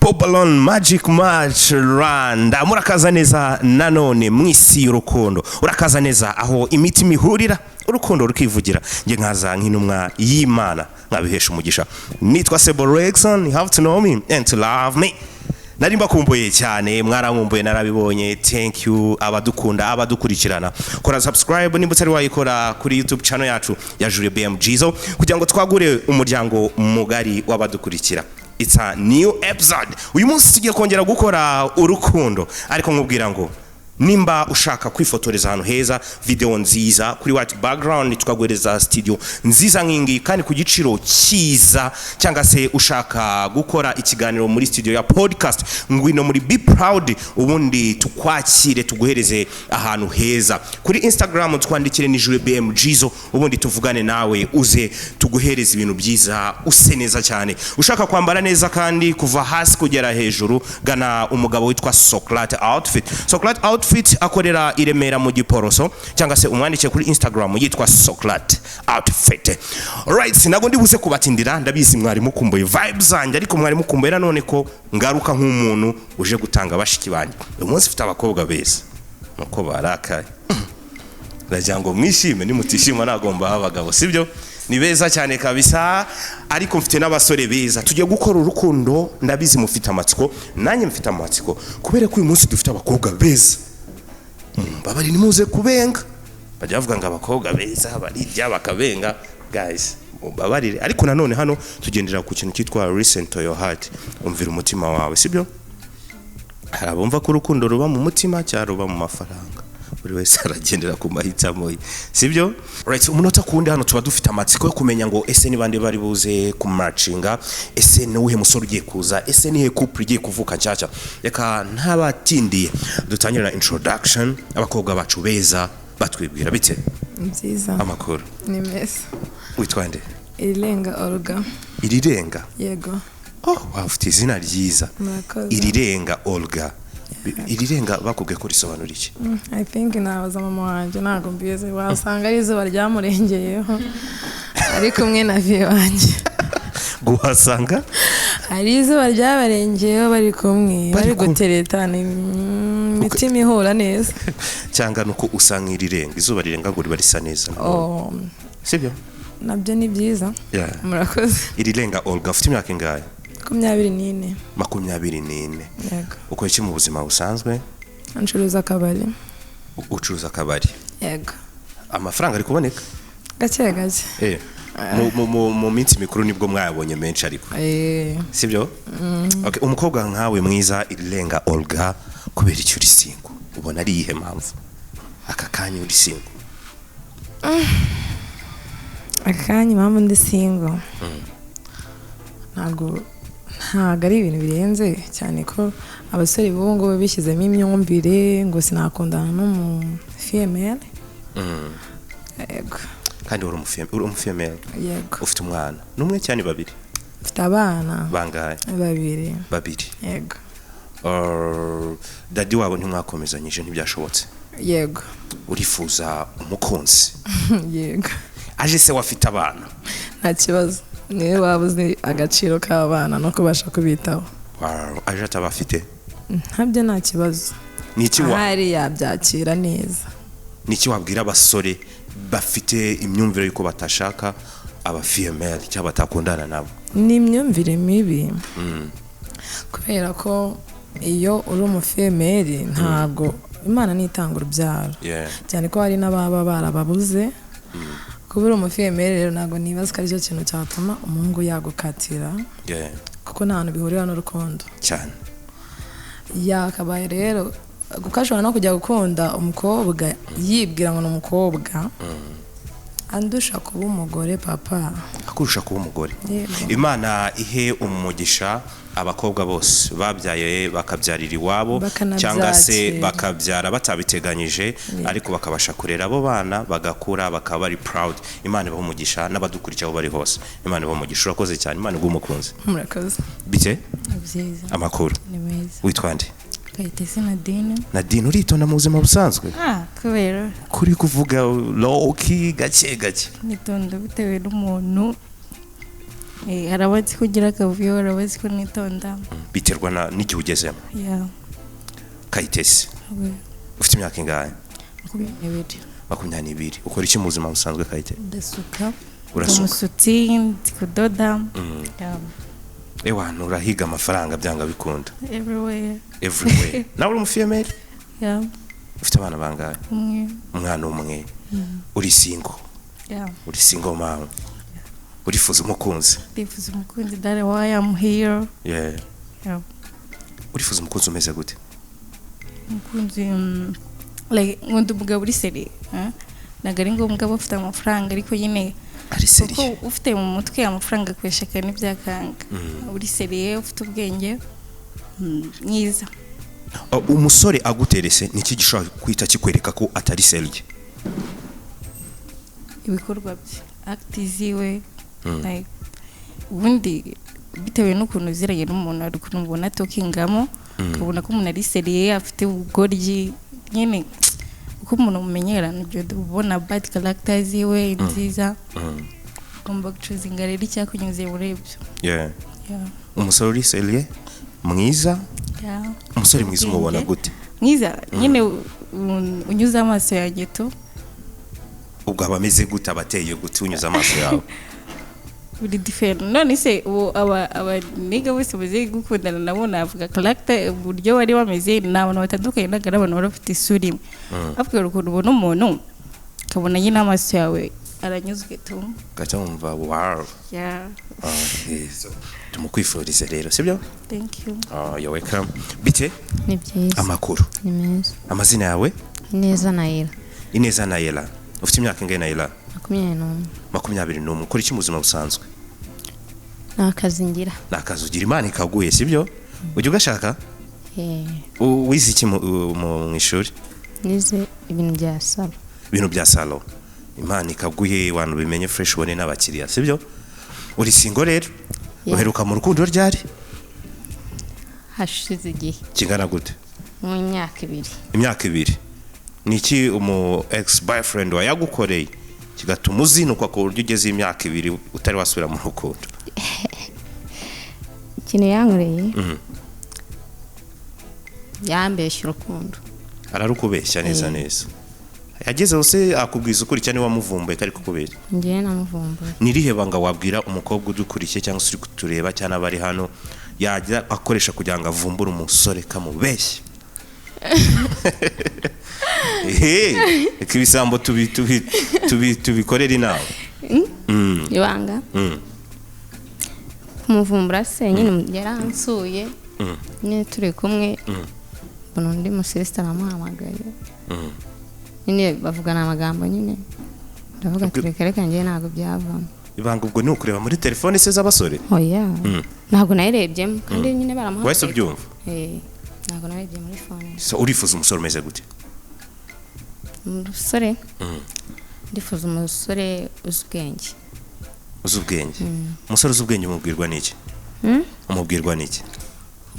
Pobalon Magic Match Rwanda murakaza neza nanone mwisi y'urukundo urakaza neza aho imiti mihurira urukundo rukivugira nge nkaza nk'intumwa y'Imana nkabihesha umugisha nitwa Sebo Rexon. You have to know me and to love me. Nari mbakumbuye cyane mwarankumbuye narabibonye. Thank you abadukunda abadukurikirana. Kora subscribe nimba utari wayikora kuri YouTube channel yacu ya Julie BM Jizo kugira ngo twagure umuryango mugari w'abadukurikira. It's a new episode. Uyu munsi tugiye kongera gukora urukundo ariko nkubwira ngo nimba ushaka kwifotoreza hano heza video nziza kuri white background tukaguhereza studio nziza nkingi kandi ku giciro cyiza cyangwa se ushaka gukora ikiganiro muri studio ya podcast ngwino muri Be Proud ubundi tukwakire tuguhereze ahantu heza. Kuri Instagram twandikire ni Julie BM Jizo ubundi tuvugane nawe uze tuguhereze ibintu byiza use neza cyane. Ushaka kwambara neza kandi kuva hasi kugera hejuru gana umugabo witwa Socrate Outfit. Socrate Outfit akorera i Remera mu Giporoso cyangwa se umwandike kuri Instagram yitwa Socrate Outfit. Alright, nago ndibuze kubatindira ndabizi mwari mukumbuye vibes zanjye ariko mwari mukumbuye nanone ko ngaruka nk'umuntu uje gutanga bashiki banjye. Uyu munsi mfite abakobwa beza nuko barakaye ndagira ngo mwishime nimutishima nagomba abagabo sibyo ni beza cyane kabisa ariko mfite n'abasore beza tugiye gukora urukundo ndabizi mufite amatsiko nanjye mfite amatsiko kubera ko uyu munsi dufite abakobwa beza. Babari nimuze kubenga bajya bavuga ngo abakobwa beza barirya bakabenga guys babarire ariko nanone hano tugendera ku kintu cyitwa listen to your heart umvira umutima wawe sibyo. Harabumva ko urukundo ruba mu mutima cyangwa ruba mu mafaranga buri wese aragendera ku mahitamo ye sibyo. Right, umunota kundi hano tuba dufite amatsiko yo kumenya ngo ese ni bande bari buze ku matchinga, ese ni uhe musore ugiye kuza, ese ni he couple igiye kuvuka cyaca. Reka ntabatindiye dutangira na introduction abakobwa bacu beza batwibwira bite nziza amakuru ni meza. Witwa nde? Irirenga Olga. Irirenga? Yego. Oh, wafite izina ryiza. Irirenga Olga. Irirenga bakubwiye ko risobanura iki? I think nabaza mama wanje nago mbize wasanga ari izuba ryamurengeyeho ari kumwe na vie wanje. Guhasanga ari izuba ryabarengeyeho bari kumwe bari guteretana imitima ihura neza cyangwa nuko usanga irirenga izuba rirenga ngo riba risa neza. Oh sibyo nabyo ni byiza. Murakoze. Irirenga Olga ufite imyaka ingahe? 24. 24. Yego. Uko iki mu buzima busanzwe? Ncuruza akabari. Ucuruza akabari? Yego. Amafaranga ari kuboneka? Gake gake. Mu minsi mikuru nibwo mwayabonye menshi ariko. Sibyo? Okay, umukobwa nkawe mwiza Irirenga Olga kubera icyo uri single ubona ari ihe mpamvu aka kanya uri single? Akanya impamvu ndi single ntago ari ibintu birenze cyane ko abasore b'ubu ngo bishyizemo imyumvire ngo sinakundana n'umu female. Yego. Kandi uri umu female? Yego. Ufite umwana n'umwe cyane babiri? Ufite abana bangahe? Babiri. Yego. Daddy wabo ntimwakomezanyije ntibyashobotse? Yego. Urifuza umukunzi? Yego. Aje se wafite abana? Nta kibazo niwe wabuze agaciro k'abana no kubasha kubitaho. Aje atabafite? Ntabyo nta kibazo. Hari yabyakira neza. Niki wabwira abasore bafite imyumvire yuko batashaka aba female cyangwa batakundana nabo? Ni imyumvire mibi. Kubera ko iyo uri umu female ntago Imana nitanga urubyaro. Cyane ko hari n'ababa barababuze. Kubura umu female rero nago nibaza ko ari cyo kintu cyatuma umuhungu yagukatira. Kuko nta hantu bihurira n'urukundo cyane. Yakabaye rero gukashobora no kujya gukunda umukobwa yibwira ngo n'umukobwa andusha kuba umugore papa akurusha kuba umugore. Imana ihe umugisha abakobwa bose babyaye bakabyarira iwabo cyangwa se bakabyara batabiteganyije ariko bakabasha kurera abo bana bagakura bakaba bari proud. Imana ibaho umugisha n'abadukurikira aho bari hose. Imana ibaho umugisha. Urakoze cyane. Imana igumukunze. Murakoze. Bite? Byiza. Amakuru? Ni meza. Witwa nde? Kayitesi Nadine. Nadine uritonda mu buzima busanzwe? Kubera kuri kuvuga low key gake. Nitonda bitewe n'umuntu harabazi kugira akavuyo harabazi ko nitonda biterwa n'igihe ugezemo Kayitesi ufite imyaka ingahe 22 ukora iki mu buzima busanzwe Kayite ndasuka umusutsi kudoda ewana urahiga amafaranga byanga bikunda everywhere nawe uri umufiyemeri ufite abana bangahe umwana umwe uri single uri single mama urifuza umukunzi that why I'm here urifuza umukunzi umeze gute umukunzi like nkunda umugabo uri seri nagari ngo umugabo ufite amafaranga ariko nyine ari seri ufite mu mutwe amafaranga akweshaka n'ibyakanga uri seri ufite ubwenge mwiza umusore aguterese niki gishobora kwita kikwereka ko atari seri ibikorwa bye actiziwe like ubundi bitewe n'ukuntu uziranye n'umuntu ari ukuntu ubona tokingamo ukabona ko umuntu ari seriye afite ubugoryi nyine uko umuntu umumenyerana ibyo ubona bad characters iwe nziza ugomba gucuzinga rero icyakunyuze muri ibyo umusore uri seriye mwiza umusore mwiza umubona gute mwiza nyine unyuze amaso yanjye tu ubwo abameze gute abateye gute unyuze amaso yawe buri different none se aba niga bose baze gukundana nabo navuga character uburyo bari bameze n'abantu batandukanye n'agara abantu barafite isura imwe afite ukuntu ubona umuntu kabona nyine amaso yawe aranyuzwe tu gacha umva wow tumukwifuriza rero sibyo thank you you're welcome bite ni byiza amakuru ni meza amazina yawe Ineza Naila ufite imyaka ingahe Naila 21 ukora iki mu buzima busanzwe nakazi ngira Imana ikaguye sibyo ujye ugashaka wize iki mu ishuri nize ibintu bya salo Imana ikaguye abantu bimenye fresh ubone n'abakiriya sibyo uri single rero uheruka mu rukundo ryari hashize igihe kingana gute mu imyaka 2 niki umu ex boyfriend wa yagukoreye kigatuma uzinukwa ko uryo ugeze imyaka 2 utari wasubira mu rukundo ikintu yankoreye yambeshya urukundo ararukubeshya neza yageze hose akubwiza ukuri cyane wamuvumbuye kari kukubera ngiye namuvumbuye nirihe banga wabwira umukobwa udukurikiye cyangwa se uri kutureba cyane abari hano yajya akoresha kugira ngo avumbure umusore kamubeshya ibisambo tubikorera inama ibanga kumuvumbura se nyine yaransuye nyine turi kumwe mbona undi musista namuhamagaye nyine bavugana amagambo nyine ndavuga ati reka ngiye ntabwo byavamo ibanga ubwo ni ukureba muri telefone se z'abasore ntabwo nayirebyemo kandi nyine baramuhamagaye wese ubyumva ntabwo narebye muri phone so urifuza umusore umeze gute umusore ndifuza umusore uzi ubwenge umusore uzi ubwenge umubwirwa n'iki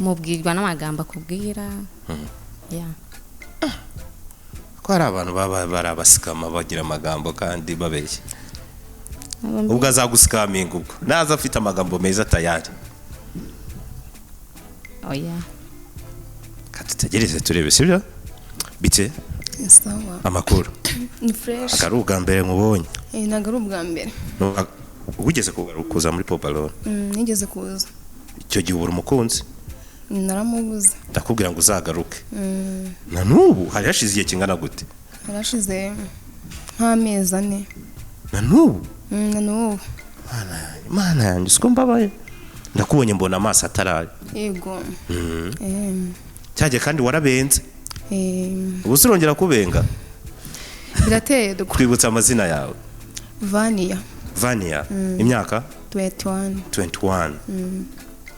umubwirwa n'amagambo akubwira ko hari abantu baba barabasikama bagira amagambo kandi babeshya ubwo azagusikaminga ubwo naza afite amagambo meza tayari katutegereze turebe sibyo bite amakuru ni fresh akari ubwa mbere nkubonye ntago ari ubwa mbere ugeze kuza muri Popalone nigeze kuza icyo gihe ubura umukunzi naramubuze ndakubwira ngo uzagaruke na nubu hari hashize igihe kingana gute harashize nk'amezi 4 na nubu Mana yanjye siko mbabaye ndakubonye mbona amaso ataraye yego cyaje kandi warabenze ubu urongera kubenga birateye kwibutsa amazina yawe Vania imyaka 21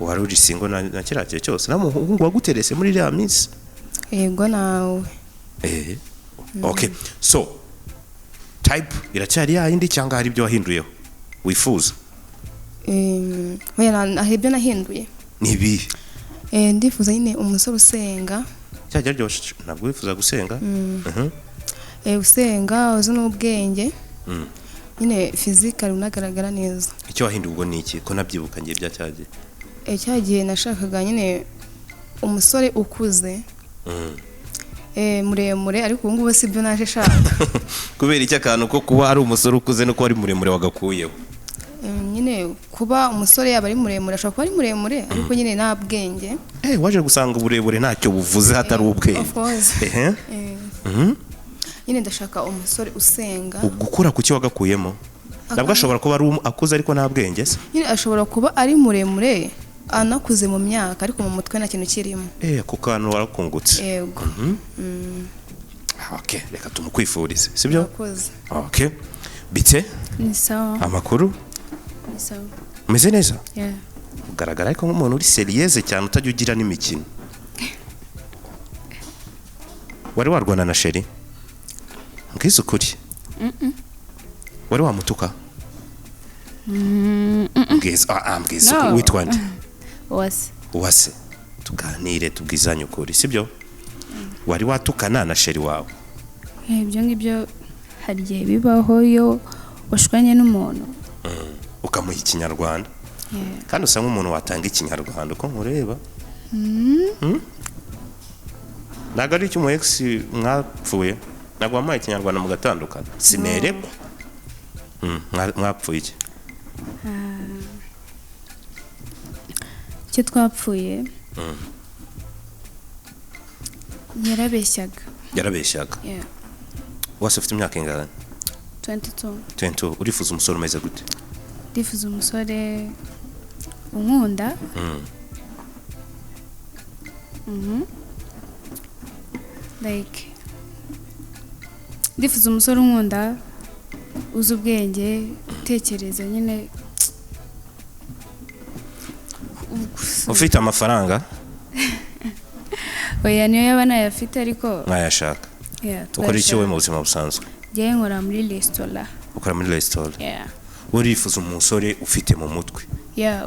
wari uri single na kiragiye cyose namuhungu waguterese muri iriya minsi yego nawe okay so type iracyari yindi cyangwa hari ibyo wahinduyeho wifuza ahebyo nahinduye nibi ndifuza nyine umusore usenga cyajya ryoshe ntabwo wifuza gusenga usenga uzi n'ubwenge nyine physical unagaragara neza. icyo wahinduye ubwo ni iki ko nabyibuka ngiye byacyagiye Cyagiye nashakaga nyine umusore ukuze muremure ariko ubu ngubu sibyo naje shaka. kubera iki akantu ko kuba ari umusore ukuze no kuba ari muremure wagakuyeho nyine kuba umusore yaba ari muremure ashobora kuba ari muremure ariko nyine nta bwenge. waje gusanga uburebure ntacyo buvuze hatari ubwenge. Of course. Nyine ndashaka umusore usenga. gukura ku cyo wagakuyemo nabwo ashobora kuba ari akuze ariko nta bwenge se. Nyine ashobora kuba ari muremure anakuze mu myaka ariko mu mutwe nta kintu kirimo. Ako kantu warakungutse. Yego. Okay, reka tumukwifurize sibyo? Murakoze. Okay. Bite? Ni sawa. Amakuru? Ni sawa. Umeze neza? Yeah. Ugaragara ariko nk'umuntu uri seriyeuse cyane utajya ugira n'imikino. Wari warwana na Sheri? Mbwiza ukuri. Wari wamutuka? Mbwiza witwa nde? Uwase. Tuganire tubwizanye ukuri sibyo? Wari watukana na Sheri wawe? Ibyo ngibyo hari igihe bibaho yo washwanye n'umuntu ukamuha ikinyarwanda. Kandi usa nk'umuntu watanga ikinyarwanda uko nkureba. Ntabwo ari icyo umu ex mwapfuye ntabwo wamuhaye ikinyarwanda mugatandukana sinerekwa. Mwapfuye iki? icyo twapfuye yarabeshyaga. Wase ufite imyaka ingana? 22. Urifuza umusore umeze gute? Ndifuza umusore unkunda. Like ndifuza umusore unkunda uzi ubwenge utekereza nyine ufite amafaranga? oya niyo yaba nayafite ariko mwayashaka. Ukora iki we mu buzima busanzwe? Njyewe nkora muri resitora. Ukora muri resitora? Urifuza umusore ufite mu mutwe?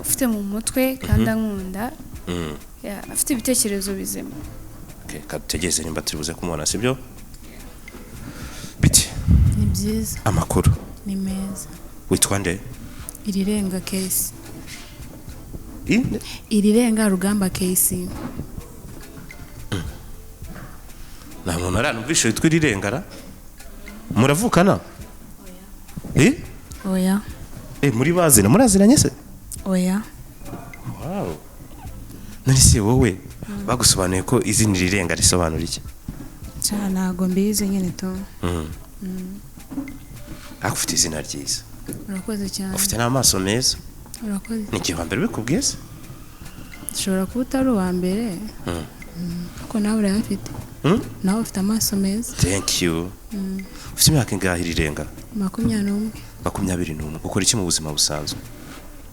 Ufite mu mutwe kandi ankunda. Afite ibitekerezo bizima. Kadutegereze nimba turi buze kumubona sibyo? Biti? Ni byiza. Amakuru? Ni meza. Witwa nde? Irirenga Case. Irirenga Rugamba Case. Nta muntu aranumvishe witwa Irirengara? Muravukana? Oya. Muri bazina muraziranye se? Oya. Wow. Nari se wowe bagusobanuye ko izina Irirenga risobanura iki? Cyane ntago mbizi nyine to. Akufite izina ryiza. Urakoze cyane. Ufite n'amaso meza. Urakoze. Ni igihe wambere bikubwiye se? Ushobora kuba utari uwa mbere. Kuko nawe urayafite. Nawe ufite amaso meza. Thank you. Ufite imyaka ingahe Irirenga? 21. 21. Ukora iki mu buzima busanzwe?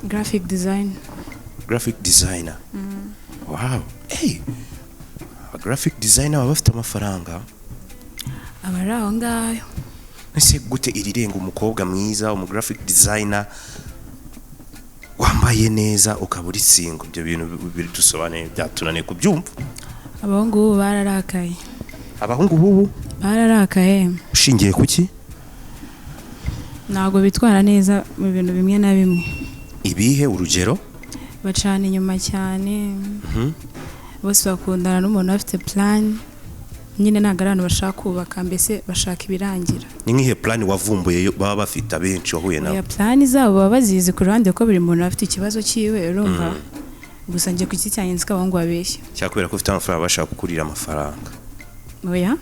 Graphic design. Graphic designer. Wow. Graphic designer baba bafite amafaranga. Abari aho ngayo. Ese gute Irirenga umukobwa mwiza umu graphic designer wambaye neza ukaba uri single? Ibyo bintu bidusobaneye byatunaniye kubyumva. Abahungu ubu bararakaye. Abahungu ubu bararakaye. Ushingiye kuki? Ntago bitwara neza mu bintu bimwe na bimwe. Ibihe urugero? Bacana inyuma cyane. Bose bakundana n'umuntu afite plan. Nyine ntago abantu bashaka kubaka mbese bashaka ibirangira. Ni nk'ihe plan wavumbuye baba bafite abenshi wahuye nabo? Ya plan zabo baba bazizi ku ruhande ko buri muntu afite ikibazo cyiwe urumva. Gusa ngiye ku cyicyanyi nzika abahungu babeshya. Cyakubera ko ufite amafaranga bashaka kukurira amafaranga. Oya?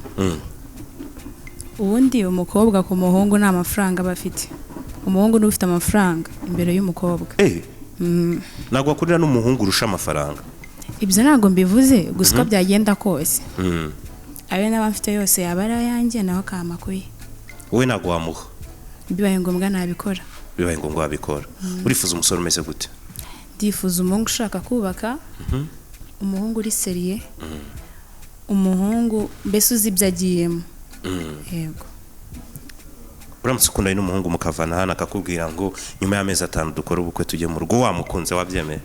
Ubundi umukobwa ku muhungu nta mafaranga bafite. Umuhungu ni ufite amafaranga imbere y'umukobwa. Ntabwo akurira n'umuhungu urusha amafaranga. Ibyo ntabwo mbivuze gusa uko byagenda kose. Abe n'abafite yose yaba ari ayanjye naho kamakuye. Wowe ntabwo wamuha? Bibaye ngombwa nabikora. Bibaye ngombwa wabikora. Urifuza umusore umeze gute? Ndifuza umuhungu ushaka kubaka. Umuhungu uri seriye. Umuhungu mbese uzi ibyo agiyemo. Yego. Uramutse ukundanye n'umuhungu mukavana hano akakubwira ngo nyuma y'amezi 5 dukora ubukwe tujye mu rugo, wamukunze wabyemeye?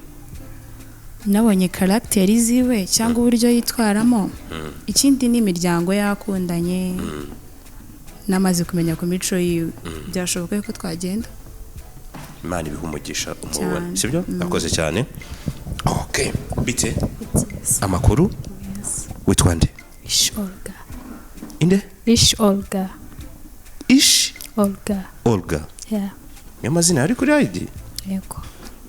Nabonye character ziwe cyangwa uburyo yitwaramo. Ikindi ni imiryango yakundanye. namaze kumenya ku mico yiwe byashoboka ko twagenda. Imana ibihumugisha umubona sibyo akoze cyane. Okay bite amakuru witwa nde? Ish Olga. Inde? Ish Olga. Ish Olga. Olga. Yeah. Niyo mazina ari kuri ID? Yego.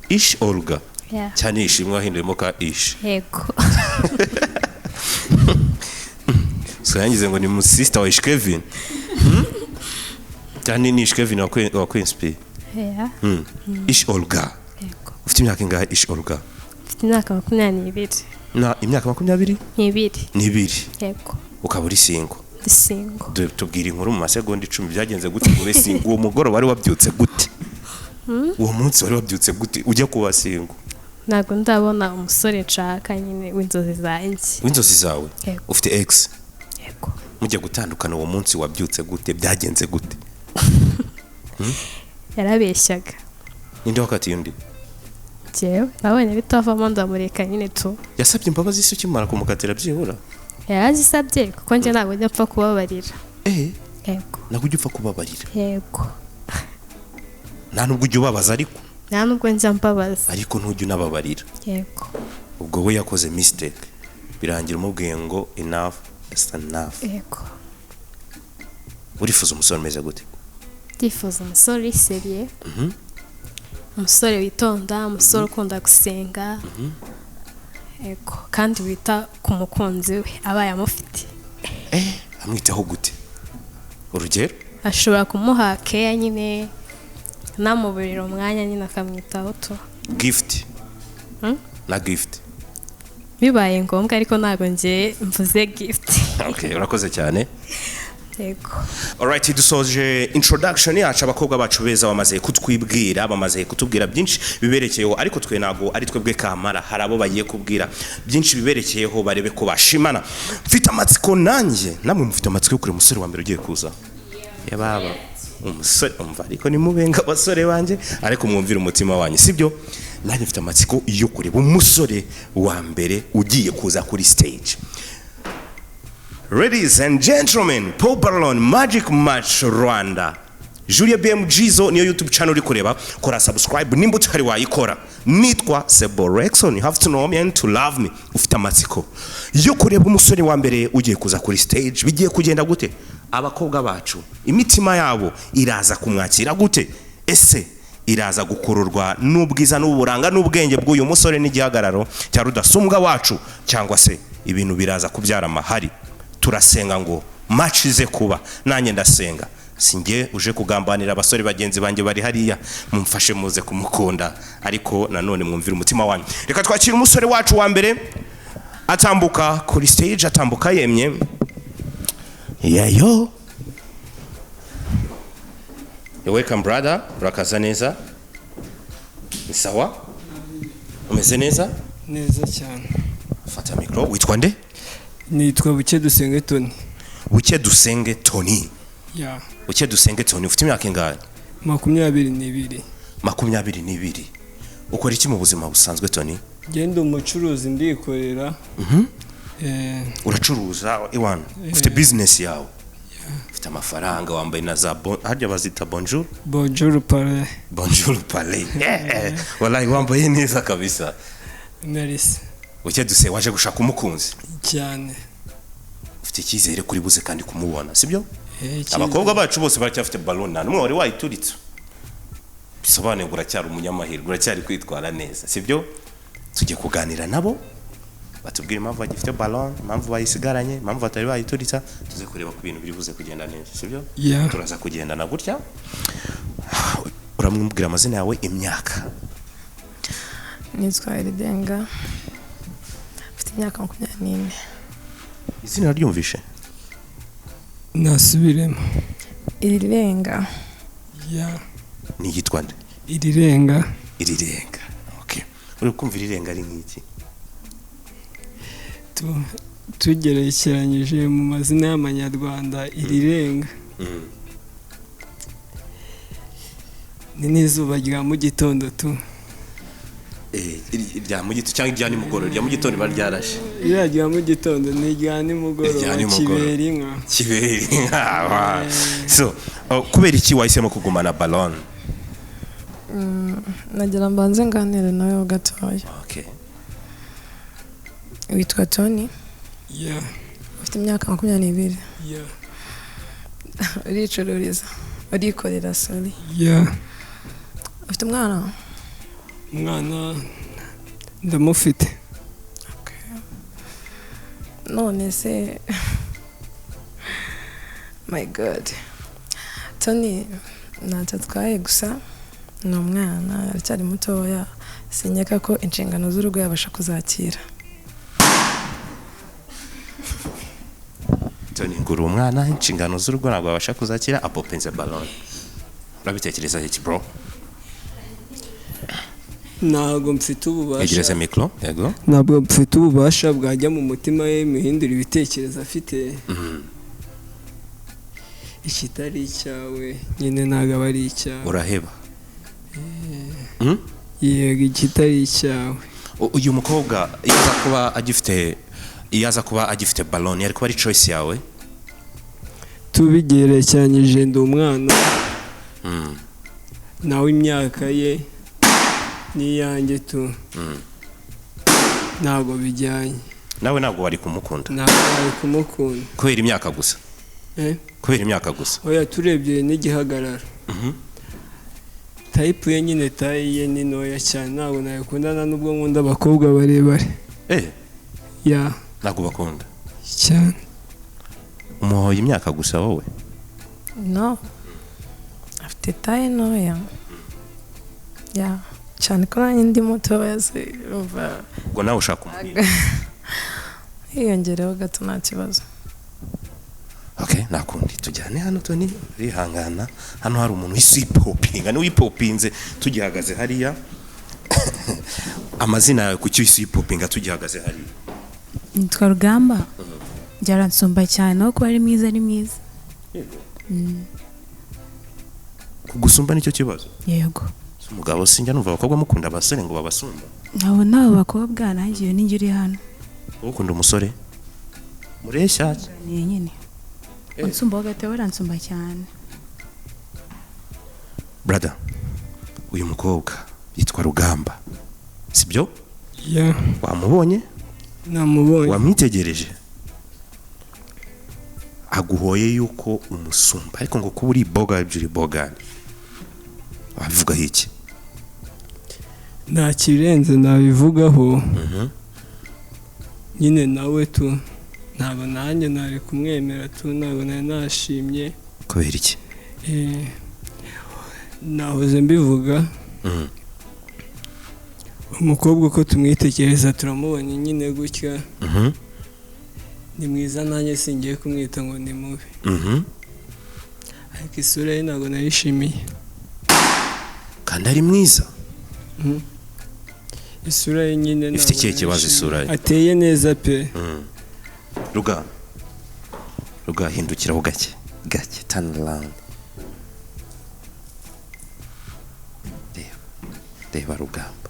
Ish Olga. Yeah. Cyane ishimwe ahinduremo ka Ish. Yego. Yangize ngo ni mu sister wa Ish Kevin. Cyane ni Ish Kevin wa Queen's. Yeah. Ish Olga. Yego. Ufite imyaka ingahe Ish Olga? Ufite imyaka 22. Na imyaka 22? 2. Yego. Ukaba uri single. Single. Tubwira inkuru mu masegonda 10 byagenze gute ube single uwo mugoro wari wabyutse gute? Uwo munsi wari wabyutse gute ujya kuba single? Nago ndabona umusore nshaka nyine w'inzozi zanjye. W'inzozi zawe? Ufite ex? Yego. Mujye gutandukana uwo munsi wabyutse gute byagenze gute? Yarabeshyaga. Ninde wakati yundi? Jewe nabonye bitavamo ndamureka nyine tu. Yasabye imbabazi se ukimara kumukatira byibura? Yarazisabye kuko nje ntabwo njya pfa kubabarira. Yego. Ntabwo ujya upfa kubabarira? Yego. Nta nubwo ujya ubabaza ariko? Nta nubwo njya mbabaza. Ariko ntujya unababarira? Yego. Ubwo we yakoze mistake birangira umubwiye ngo enough is enough. Yego. Urifuza umusore umeze gute? Ndifuza umusore seriye. Umusore witonda, umusore ukunda gusenga. Yego, kandi wita ku mukunzi we abaye amufite. Amwitaho gute? Urugero? Ashobora kumuha care nyine namuburira umwanya nyine akamwitaho to. Gift. Na gift. Bibaye ngombwa ariko ntago nje mvuze gift. Okay, urakoze cyane. Yego. Alright, dusoje introduction yacu abakobwa bacu beza bamaze kutwibwira bamaze kutubwira byinshi biberekeyeho ariko twe nago ari twebwe kamara hari abo bagiye kubwira byinshi biberekeyeho barebe ko bashimana. Mfite amatsiko nanjye namwe mufite amatsiko kuri umusore wa mbere ugiye kuza. Yababa umusore umva ariko ni mubenga abasore banje ariko mwumvira umutima wanyu sibyo? Nanjye mfite amatsiko yo kureba umusore wa mbere ugiye kuza kuri stage. Ladies and gentlemen, Paul Barlon Magic Match Rwanda. Julia BMGzo niyo YouTube channel uri kureba, kora subscribe nimba utari wayikora. Nitwa Sebo Rexon, you have to know me and to love me. Ufite amatsiko yo kureba umusore wa mbere ugiye kuza kuri stage bigiye kugenda gute? Abakobwa bacu imitima yabo iraza kumwakira gute? Ese iraza gukururwa n'ubwiza n'uburanga n'ubwenge bw'uyu musore n'igihagararo cya rudasumbwa wacu cyangwa se ibintu biraza kubyara amahari? Turasenga ngo match ize kuba nanjye ndasenga singe uje kugambanira abasore bagenzi banjye bari hariya mumfashe muze kumukunda ariko nanone mwumvira umutima wanyu. Reka twakira umusore wacu wa mbere atambuka kuri stage atambuka yemye. Yayo welcome brother, urakaza neza? Ni sawa? Umeze neza? Neza cyane. Fata mikro. Witwa nde? Nitwa Buke Dusenge Tony. Buke Dusenge Tony. Yeah. Buke Dusenge Tony ufite imyaka ingahe? 22. 22. Ukora iki mu buzima busanzwe Tony? Genda umucuruzi ndikorera. Uracuruza iwana. Ufite business yawe. Ufite amafaranga wambaye na za harya bazita bonjour. Bonjour palais. Bonjour palais. Wallahi wambaye neza kabisa. Merci. Buke Duse waje gushaka umukunzi cyane. Ufite icyizere kuri buze kandi kumubona sibyo? Abakobwa bacu bose baracyafite ballon na numwe wari wayituritse. Bisobanuye guracyari umunyamahirwe guracyari kwitwara neza sibyo? Tujye kuganira nabo batubwira impamvu bagifite ballon, impamvu bayisigaranye, impamvu batari bayituritsa, tuze kureba ku bintu biri buze kugenda neza sibyo? Turaza kugenda na gutya. Uramwibwira amazina yawe imyaka? Nitwa Iridenga. Mfite imyaka 24. Izina ryumvishe? Nasubiremo. Irirenga. Ni yitwa nde? Irirenga. Okay. Uri kumvira Irirenga ari nk'iki? Tugerekeranyije mu mazina y'amanyarwanda Irirenga. Ni n'izuba rya mu gitondo tu. irya mu gitondo cyangwa irya nimugoroba, irya mu gitondo riba ryarashe. irya mu gitondo n'irya nimugoroba kibera inka. Kibera inka. So kubera iki wahisemo kugumana Ballon? nagira mbanze nganire nawe gatoya. Okay. Witwa Tony? Yeah. Ufite imyaka 22? Yeah. Uricururiza? Urikorera sorry? Yeah. Ufite umwana? Umwana ndamufite. Okay. None se my god. Tony ntacyo atwaye gusa ni umwana aracyari mutoya, sinyeka ko inshingano z'urugo yabasha kuzakira. Tony nguru umwana inshingano z'urugo ntabwo babasha kuzakira apopenze Ballon. Urabitekereza iki bro? Ntabwo mfite ububasha. Egereza mikro, yego. Ntabwo mfite ububasha bwajya mu mutima we mihindura ibitekerezo afite. Ikitari icyawe nyine ntabwo ari icyawe. Uraheba. Yego ikitari icyawe. Uyu mukobwa yaza kuba agifite Ballon yari kuba ari choice yawe? Tubigerekeranyije ndi umwana. Nawe imyaka ye niyanjye tu. Ntabwo bijyanye. Nawe ntabwo wari kumukunda? Ntabwo wari kumukunda. Kubera imyaka gusa? Kubera imyaka gusa? Oya turebye n'igihagararo. Type ye nyine taye ni noya cyane, ntabwo nayikundana nubwo nkunda abakobwa barebare. Ya. Ntabwo bakunda? Cyane. Umuhoye imyaka gusa wowe? No. Afite taye noya. Ya. Cyane ko nanjye ndi mutoya se umva. Ubwo nawe ushaka umubiri? Hiyongereho gato nta kibazo. Okay, nakundi tujyane hano Tony, rihangana. Hano hari umuntu wisipopinga, ni wipopinze tugihagaze hariya. Amazina yawe kuki wisipopinga tugihagaze hariya? Nitwa Rugamba. Byaransumba cyane no kuba ari mwiza ari mwiza. Yego. Kugusumba nicyo kibazo? Yego. Umugabo sinjya numva abakobwa mukunda abasore ngo babasumba. Nabo nabo bakobwa nanjye iyo ninjye uri hano. Ukunda umusore? Mureshya? Ni nyine. Unsumba gato waransumba cyane. Brother, uyu mukobwa yitwa Rugamba. Sibyo? Yeah. Wamubonye? Namubonye. Wamwitegereje? Aguhoye yuko umusumba ariko ngo kuba uri boga byuri boga. Wabivuga iki? Nta kirenze nabivugaho. Nyine nawe tu ntabwo nanjye nari kumwemera tu, ntabwo nari nashimye. Kubera iki? Nahoze mbivuga. Umukobwa uko tumwitekereza turamubonye nyine gutya. Ni mwiza nanjye singiye kumwita ngo ni mubi. Ariko isura ye ntabwo nayishimiye. Kandi ari mwiza? Isura ye nyine ntabwo. Ifite ikihe kibazo isura ye? Ateye neza pe. Ruga hindukiraho gake turn around. Reba Rugamba.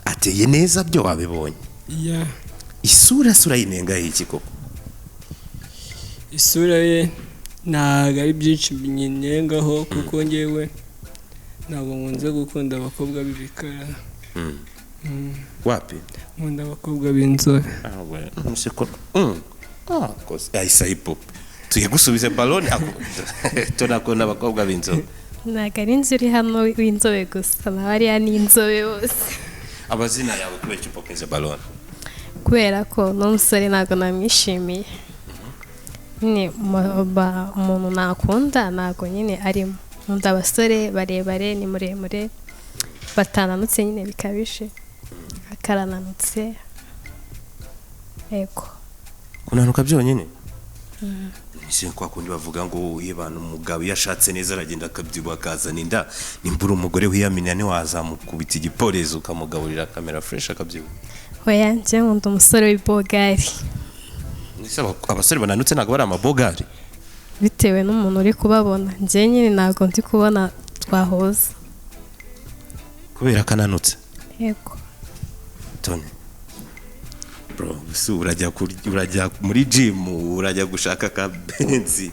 Ateye neza byo wabibonye? Yeah. Isura yinenga iki koko? Isura ye ntabwo ari byinshi binyengaho kuko ngewe ntabwo nkunze gukunda abakobwa b'ibikara. Wapi? Nkunda abakobwa b'inzobe. Museko. Cause ayisa hip hop. Tuye gusubize Ballon tunakunda abakobwa b'inzobe. Ntabwo ari inzuri hano w'inzobe gusa, nabari yani inzobe bose. Abazina yawe kubera iki popinze Ballon? Kubera ko n'umusore ntabwo namwishimiye. Ni umuntu nakunda ntabwo nyine arimo. Nkunda abasore barebare ni muremure batananutse nyine bikabije. Akarananutse. Ego. Kunanuka byonyine? Ese kwa kundi bavuga ngo yebana umugabo yashatse neza aragenda akabyibuha akazana inda, nimbura umugore wiyamina ni wazamukubita igiporezo ukamugaburira kamera fresh akabyibuha. Oya nje nkunda umusore w'ibogari. Abasore bananutse ntabwo bari amabogari? Bitewe n'umuntu uri kubabona, nje nyine ntabwo ndi kubona twahoza. kubera kananutse yego Tony bro urajya muri gym urajya gushaka ka benzi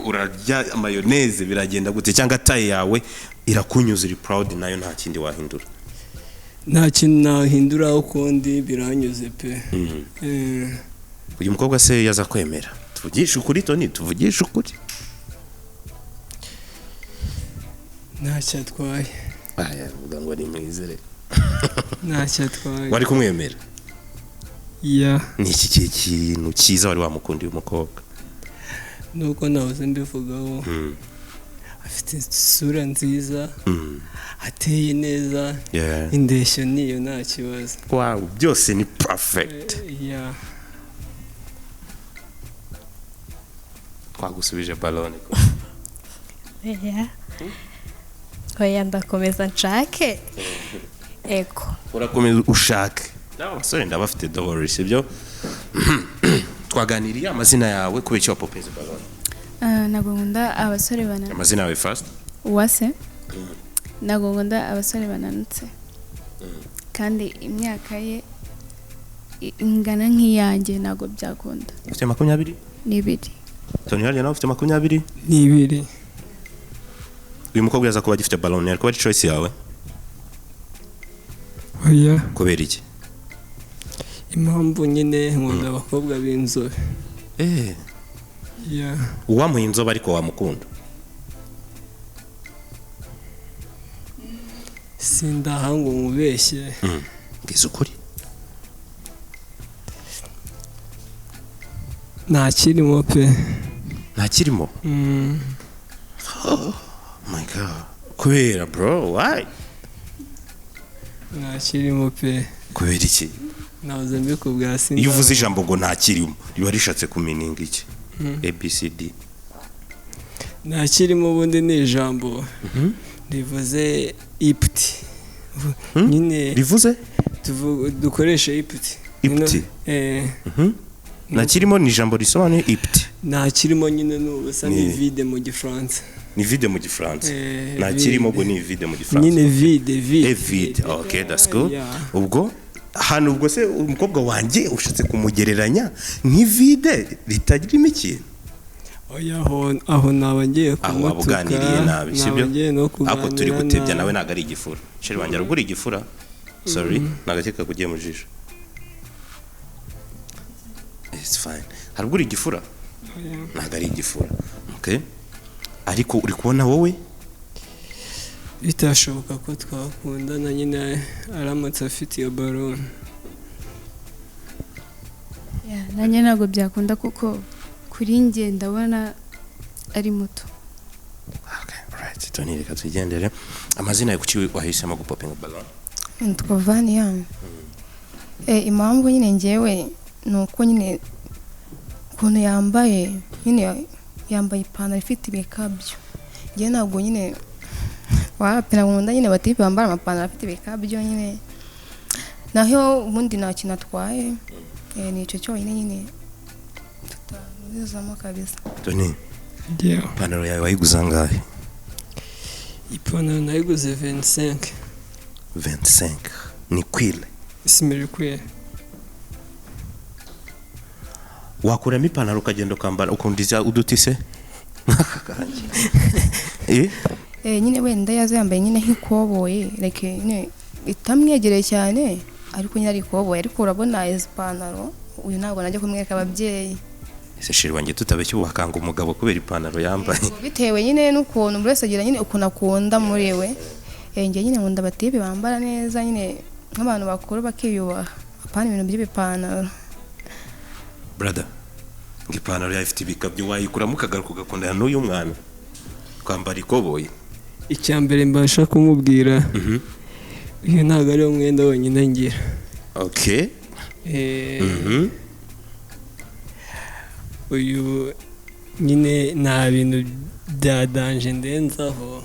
urajya mayonnaise biragenda gute cyangwa taye yawe irakunyuza uri proud nayo nta kindi wahindura nta kintu nahindura ukundi biranyuze pe uyu mukobwa se yaza kwemera tuvugisha ukuri Tony tuvugisha ukuri ntacyo atwaye vuga ngo ni mwizere ntacyo atwaye wari kumwemera ni iki kintu cyiza wari wamukundiye umukobwa nuko nahoze mbivugaho afite isura nziza ateye neza indeshyo niyo nta kibazo wow byose ni perfect twagusubije balone oya ndakomeza nshake eko urakomeza ushake abasore ndabafite dowori sibyo twaganiriye amazina yawe kubera icyo wapopeze balone ntabwo nkunda abasore bananutse amazina yawe first uwase ntabwo nkunda abasore bananutse kandi imyaka ye ingana nk'iyanjye ntabwo byakunda ufite 20 n'ibiri Tony hariya nawe ufite 20 n'ibiri uyu mukobwa yaza kuba agifite balone ariko ari choice yawe oya kubera iki impamvu nyine nkunda abakobwa b'inzobe uwamuha inzobe ariko wamukunda sindahango mubeshye ngize ukuri ntakirimo pe ntakirimo oh my god kubera bro why ntakirimo pe kubera iki nahoze mbikubwira sinda iyo uvuze ijambo ngo ntakirimo riba rishatse kumeninga iki ABCD ntakirimo ubundi ni ijambo rivuze ipti nyine rivuze dukoresha ipti ntakirimo ni ijambo risobanuye ipti ntakirimo nyine n'ubusa ni vide mu gifaransa ni vide mu gifaransa ntakirimo ngo ni vide mu gifaransa nyine vide okay that's good ubwo hano ubwo se umukobwa wanjye ushatse kumugereranya nk'ivide ritagirimo ikintu oya aho naba ngiye kumutuka aho wabuganiriye nabi sibyo ako turi gutebya nawe ntago ari igifura sheri wanjye arugura igifura sorry nagakeka kugiye mu jisho it's fine harugura igifura ntago ari igifura okay ariko uri kubona wowe bitashoboka ko twakundana nyine aramutse afite iyo balone nanjye ntabwo byakunda kuko kuri njye ndabona ari muto okay alright Tony reka tugendere amazina yawe kuki wahisemo gupopinga balone nitwa Vania impamvu nyine ngewe nuko nyine ukuntu yambaye nyine yambaye ipantaro ifite ibikabyo ngewe ntabwo nyine wapira nkunda nyine batipe bambara amapantaro afite ibikabyo nyine naho ubundi nta kintu atwaye ni icyo cyonyine nyine tutanyuzamo kabisa Tony ipantaro yawe wayiguze angahe ipantaro nayiguze 25 ni kwile simiri kwile wakuramo ipantaro ukagenda ukambara ukundiza udutise nyine wenda yaza yambaye nyine nk'ikoboye like nyine itamwegereye cyane ariko nyine ari ikoboye ariko urabona izi pantaro uyu ntabwo najya kumwereka ababyeyi ese sheri wanjye tutabeshye wakanga umugabo kubera ipantaro yambaye bitewe nyine n'ukuntu buri wese agira nyine ukuntu akunda muri we njye nyine nkunda abatipe bambara neza nyine nk'abantu bakuru bakiyubaha apana ibintu by'ibipantaro brother ngipantaro yawe ifite ibikabyo wayikuramo ukagaruka ugakundana n'uyu mwana kwambara ikoboye icyambere mbasha kumubwira iyo ntabwo ari umwenda wonyine ngira okay uyu nyine nta bintu bya danje ndenzaho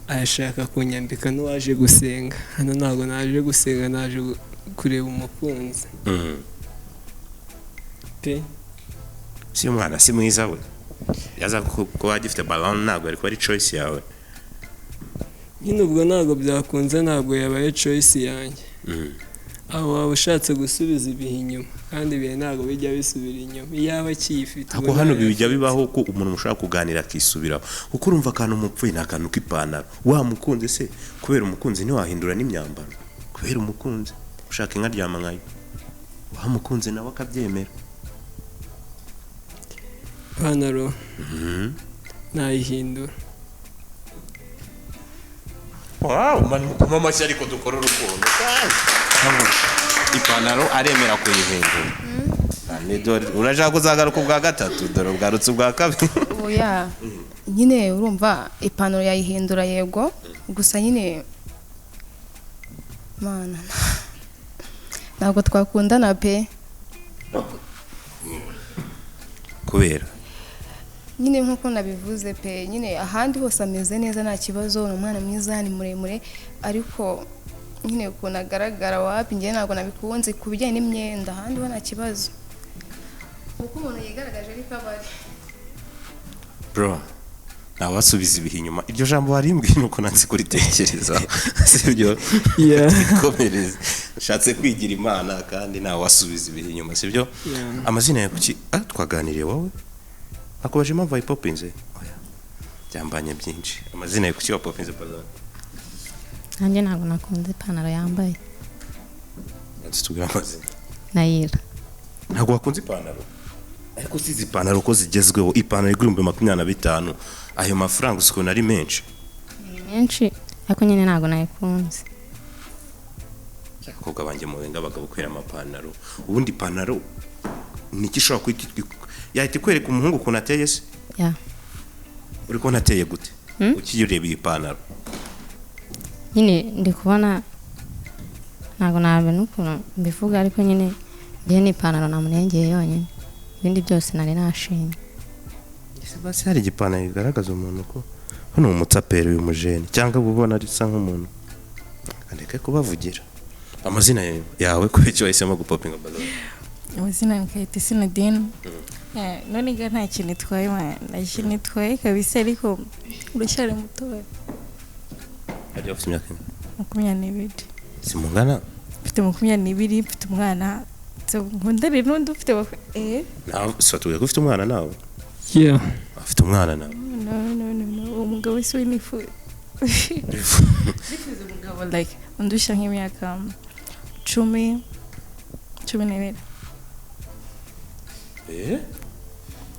arashaka kunyambika n'uwaje gusenga hano ntabwo naje gusenga naje kureba umukunzi pe si umwana si mwiza we yaza kuba agifite balone ntabwo ariko ari choice yawe nyine ubwo ntabwo byakunze, ntabwo yabaye choice yanjye. Aho waba ushatse gusubiza ibihe inyuma kandi ibihe ntabwo bijya bisubira inyuma iyaba akiyifite. Ako hano bijya bibaho ko umuntu ushaka kuganira akisubiraho kuko urumva akantu umupfuye nta kantu k'ipantaro wamukunze se kubera umukunzi ntiwahindura n'imyambaro kubera umukunzi ushaka inka ryama nkayo wamukunze nawe akabyemera. Ipantaro nayihindura. Wow, mukoma amashyi ariko dukora urukundo. Ipantaro aremera kuyihindura. Urashaka kuzagaruka ubwa gatatu dore ubwarutse ubwa kabiri. Oya nyine urumva ipantaro yayihindura yego gusa nyine mana ntabwo twakundana pe kubera nyine nkuko nabivuze pe nyine ahandi hose ameze neza nta kibazo ni umwana mwiza ni muremure ariko nyine ukuntu agaragara wapi njye ntabwo nabikunze ku bijyanye n'imyenda ahandi ho nta kibazo kuko umuntu yigaragaje ariko abari bro nawe wasubiza ibihe inyuma iryo jambo warimbwiye nuko nanzi kuritekereza sibyo ikomereze ushatse kwigira imana kandi nawe wasubiza ibihe inyuma sibyo amazina yawe kuki twaganiriye wowe akobaje impamvu ayipopinze oya byambanye byinshi amazina yawe kuki wapopinze pardon nanjye ntabwo nakunze ipantaro yambaye tubwira amazina Nayira ntabwo wakunze ipantaro ariko sizi ipantaro ko zigezweho ipantaro y'igihumbi 25 ayo mafaranga usuko nari menshi ariko nyine ntabwo nayikunze abakobwa banjye mu benga abagabo kwera amapantaro ubundi ipantaro niki ishobora kwitwa yahita kwereka umuhungu ukuntu ateye se uri ko nateye gute ukiyureba iyi pantaro nyine ndi kubona ntabwo nabe n'ukuntu mbivuga ariko nyine ndiye n'ipantaro namunengeye yonyine ibindi byose nari nashimye ese basi hari igipantaro kigaragaza umuntu ko hano umutsaperi uyu mujene cyangwa ubona risa nk'umuntu andeke kubavugira amazina yawe ko icyo wahisemo gupopinga balon amazina ni Kayitesi Nadine none ga nta kintu twaye nashini twaye kabisa ariko urashare mutoya ari afite imyaka 22 simungana mfite 22 mfite umwana nkunda rero ndufite nawe swatuye ko ufite umwana nawe afite umwana nawe no umugabo se winifu umugabo like undusha nk'imyaka 12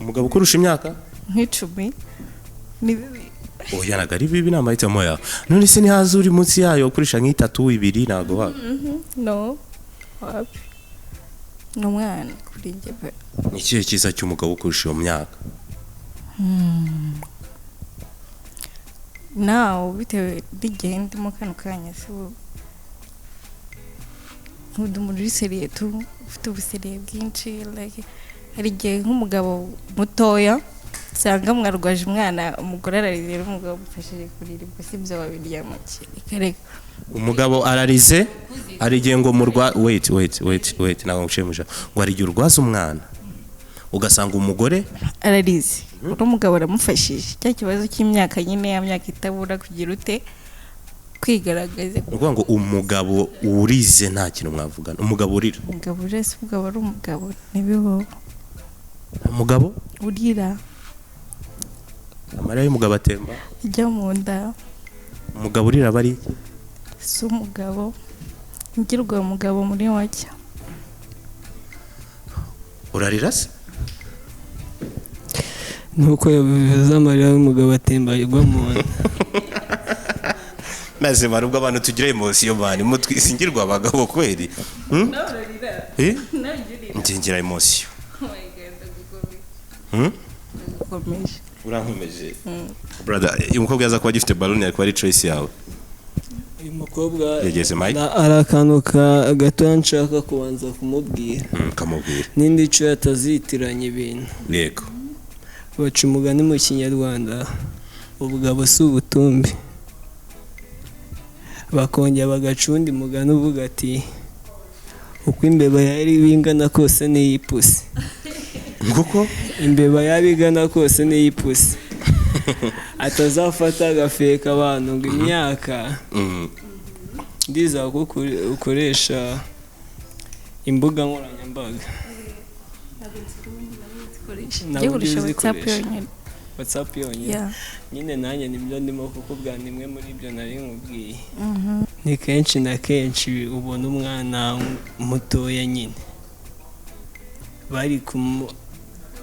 umugabo kurusha imyaka nk'icumi ni bibi oya nagari bibi namahitamo yawe none se nihaza uri munsi yayo kurisha nk'itatu 2 ntago wa no wapi no mwana kuri njye pe ni ikihe cyiza cy'umugabo kurusha iyo myaka nawe bitewe n'igihe ndimo kano kanya si ubu muri seriye tu ufite ubuseriye bwinshi like hari igihe nk'umugabo mutoya usanga mwarwaje umwana umugore ararizera umugabo mufashije kurira ubwo si byo wabiryama ikareka umugabo ararize ari igihe ngo wait nawe ngushemusha ngo ari igihe urwaza umwana ugasanga umugore ararize umugabo aramufashije cya kibazo cy'imyaka nyine ya myaka itabura kugira ute kwigaragaza ngo umugabo urize nta kintu mwavugana umugabo urira umugabo urese umugabo ari umugabo nibiho umugabo urira amarira y'umugabo atemba ijya mu nda umugabo urira bari si umugabo ngirwa umugabo muri wacya urarira se nuko yabivuze amarira y'umugabo atemba igwa mu nda maze barubwo abantu tugira emotion bani mutwisingirwa abagabo kweri ngira emotion urankomeje brother umukobwa yaza kuba gifite balloon yari kuba ari choice yawe uyu mukobwa yegeze Mike ari akantu gato nshaka kubanza kumubwira kamubwira n'indi cyo yatazitiranye ibintu yego baca umugani mu kinyarwanda ubugabo si ubutumbi bakongera bagacundi mugani uvuga ati uko imbeba yari bingana kose n'iyipusi nguko imbeba yabigana kose n'iyipusi atazafata agafeka abantu ngo imyaka ndiza ko ukoresha imbuga nkoranyambaga ntabwo uzikoresha WhatsApp yonyine nyine nanjye nibyo ndimo kukubwira nimwe muri ibyo nari nkubwiye ni kenshi na kenshi ubona umwana mutoya nyine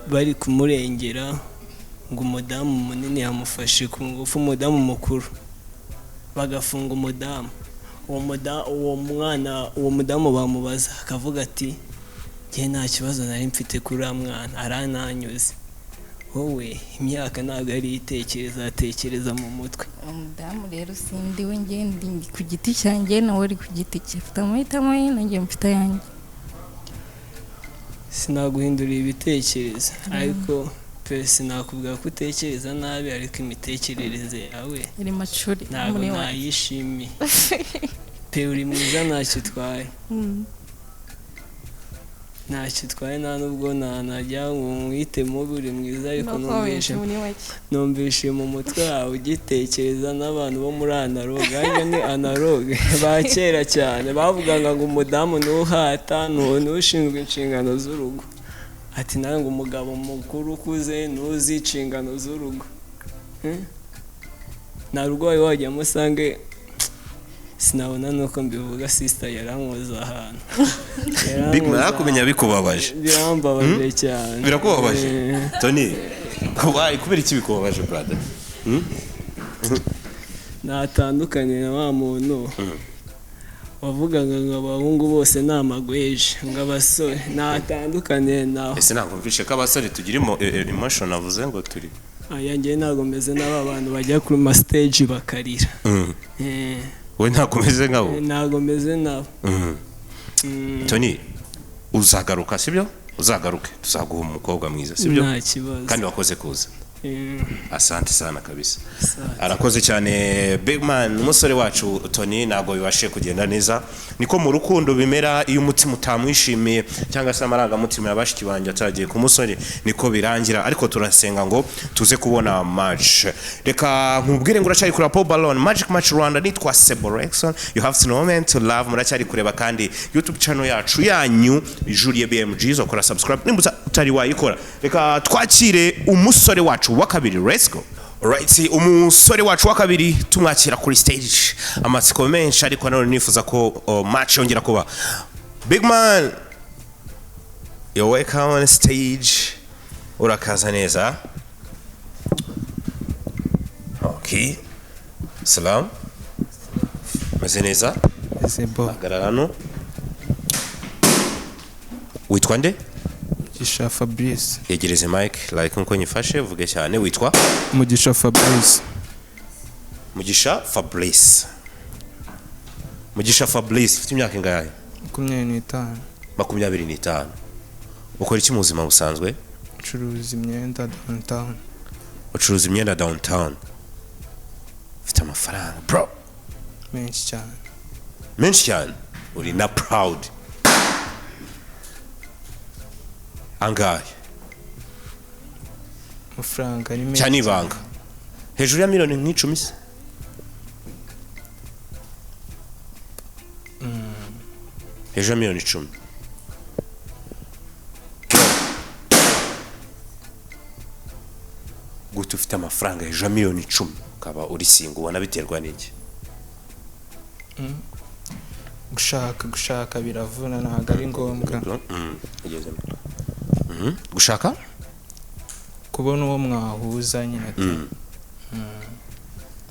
bari kumurengera ngo umudamu munini yamufashe ku ngufu umudamu mukuru bagafunga umudamu uwo mudamu bamubaza akavuga ati njye nta kibazo nari mfite kuri uriya mwana arananyuze wowe imyaka ntabwo ari itekereza atekereza mu mutwe umudamu rero sindi we ngende ku giti cyanjye nawe ari ku giti cye mfite amahitamo ye nanjye mfite ayanjye sinaguhindurira ibitekerezo ariko pe sinakubwira ko utekereza nabi ariko imitekerereze yawe iri macuri ntabwo nayishimiye pe uri mwiza ntacyo utwaye ntacyo utwaye nta nubwo najya ngo mwite mubi uri mwiza ariko numvishe mu mutwe wawe ugitekereza n'abantu bo muri analogue ariko ni analogue ba kera cyane bavugaga ngo umudamu ntuhata ntushinzwe inshingano z'urugo ati nawe ngo umugabo mukuru ukuze ntuzi inshingano z'urugo nta rugo wawe wajyamo usange sinabona nuko mbivuga sister yarankoze ahantu Big Man akumenya bikubabaje birambabaje cyane birakubabaje Tony kubera iki bikubabaje brother natandukanye na wa muntu wavugaga ngo abahungu bose ni amagweje ngo abasore natandukanye naho ese ntabwo mvishe ko abasore tugira emotion avuze ngo turi aya njye ntabwo meze n'aba bantu bajya kuri ma stage bakarira we ntabwo meze nkabo ntabwo meze nabo Tony uzagaruka sibyo uzagaruke tuzaguha umukobwa mwiza sibyo nta kibazo kandi wakoze kuza asante sana kabisa arakoze cyane Big Man umusore wacu Tony ntabwo bibashe kugenda neza niko mu rukundo bimera iyo umutima utamwishimiye cyangwa se amarangamutima yabashiki banje atagiye ku musore niko birangira ariko turasenga ngo tuze kubona match reka nkubwire ngo uracyari kuri Apple Ballon Magic Match Rwanda nitwa Seborexon you have to moment to love muracyari kureba kandi YouTube channel yacu yanyu Julie BMG zo kora subscribe nimbuza utari wayikora reka twakire umusore wacu wa kabiri let's go alright umusore wacu wa kabiri tumwakira kuri stage amatsiko menshi ariko none nifuza ko match yongera kuba Big Man you're welcome on stage urakaza neza okay salam meze neza sebo agararano witwa nde Mugisha Fabrice yegereze mic like nko nyifashe vuge cyane witwa Mugisha Fabrice Mugisha Fabrice Mugisha Fabrice ufite imyaka ingahe 25 ukora iki mu buzima busanzwe ucuruza imyenda downtown ucuruza imyenda downtown ufite amafaranga bro menshi cyane uri na proud angahe amafaranga ni menshi cyane ibanga hejuru ya miliyoni nk'icumi se hejuru ya miliyoni 10 gute ufite amafaranga hejuru ya miliyoni 10 ukaba uri single ubona biterwa n'iki gushaka biravuna ntabwo ari ngombwa gushaka kubona uwo mwahuza nyine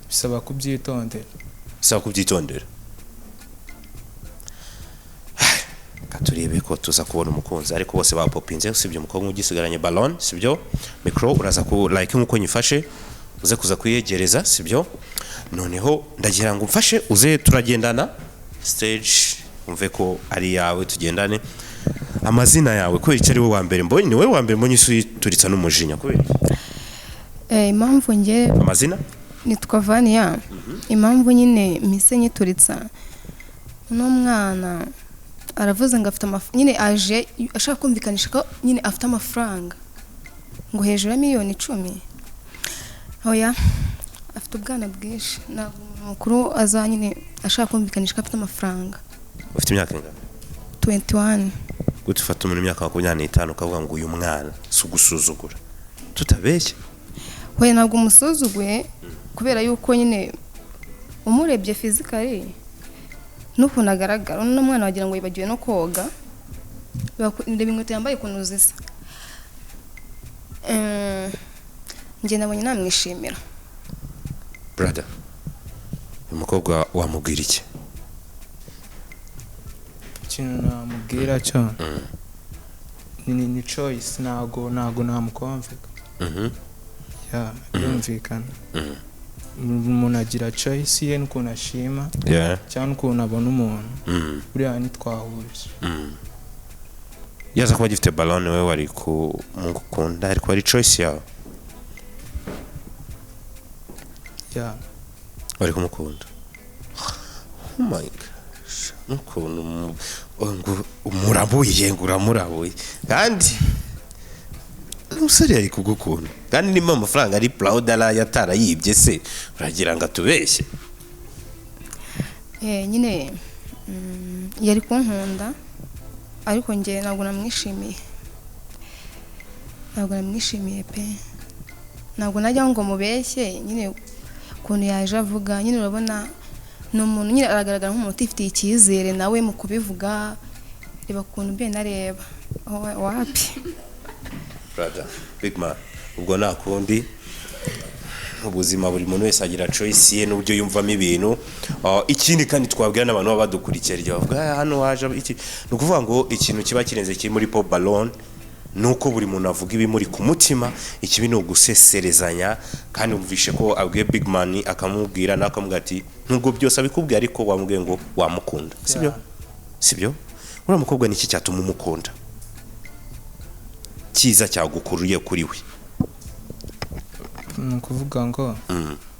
bisaba kubyitondera turebe ko tuza kubona umukunzi ariko bose bapopinze usibye umukobwa ugisigaranye ballon sibyo micro uraza ku like nkuko nyifashe uze kuza kuyegereza sibyo noneho ndagira ngo mfashe uze turagendana stage umve ko ari yawe tugendane amazina yawe ko icyo ari we wa mbere mbonye ni we wa mbere mbonye isuituritsa n'umujinya kubera impamvu nge amazina nitwa Vania impamvu nyine mise nyituritsa no mwana aravuze ngo afite nyine aje ashaka kumvikanisha ko nyine afite amafaranga ngo hejuru ya miliyoni 10 oya afite ubwana bwinshi ntabwo umuntu mukuru aza nyine ashaka kumvikanisha ko afite amafaranga. ufite imyaka ingana? 21. gute ufata umuntu imyaka 25 ukavuga ngo uyu mwana si ugusuzugura tutabeshye? oya ntabwo umusuzuguye kubera yuko nyine umurebye physically n'ukuntu agaragara uno mwana wagira ngo yibagiwe no koga ndeba inkweto yambaye ukuntu zisa. Njye nabonye namwishimira. Brother, umukobwa wamubwira iki? ikintu namubwira cyo ni choice, ntago namukumvika. Ya yumvikana. Umuntu agira choice ye n'ukuntu ashima cyangwa n'ukuntu abona umuntu. Buriya ntitwahuje. Yaza kuba gifite ballon we wari kumukunda ariko ari choice yawe. Ya wari kumukunda. Oh my gosh, n'ukuntu umurabuye nguramurabuye kandi umusore yari kugukunda kandi nimba amafaranga ari proud ala yatarayibye se uragira ngo atubeshye? Nyine yari kunkunda ariko njye ntabwo namwishimiye pe. Ntabwo najya ngo mubeshye nyine ukuntu yaje avuga nyine urabona ni umuntu nyine aragaragara nk'umuntu utifitiye icyizere nawe mu kubivuga. Reba ukuntu mbe nareba wapi. Brother, big man, ubwo nakundi ubuzima buri muntu wese agira choice ye n'uburyo yumvamo ibintu. Ikindi kandi twabwira n'abantu baba badukurikira igihe bavuga hano waje iki, ni ukuvuga ngo ikintu kiba kirenze kiri muri pop ballon nuko buri muntu avuga ibi muri ku mutima. Ikibi ni uguseserezanya kandi umvishe ko abwiye big man akamubwira nakamubwira ati nubwo byose abikubwiye ariko wamubwiye ngo wamukunda, sibyo? Uriya mukobwa niki cyatuma umukunda cyiza cyagukuruye kuri we? ni ukuvuga ngo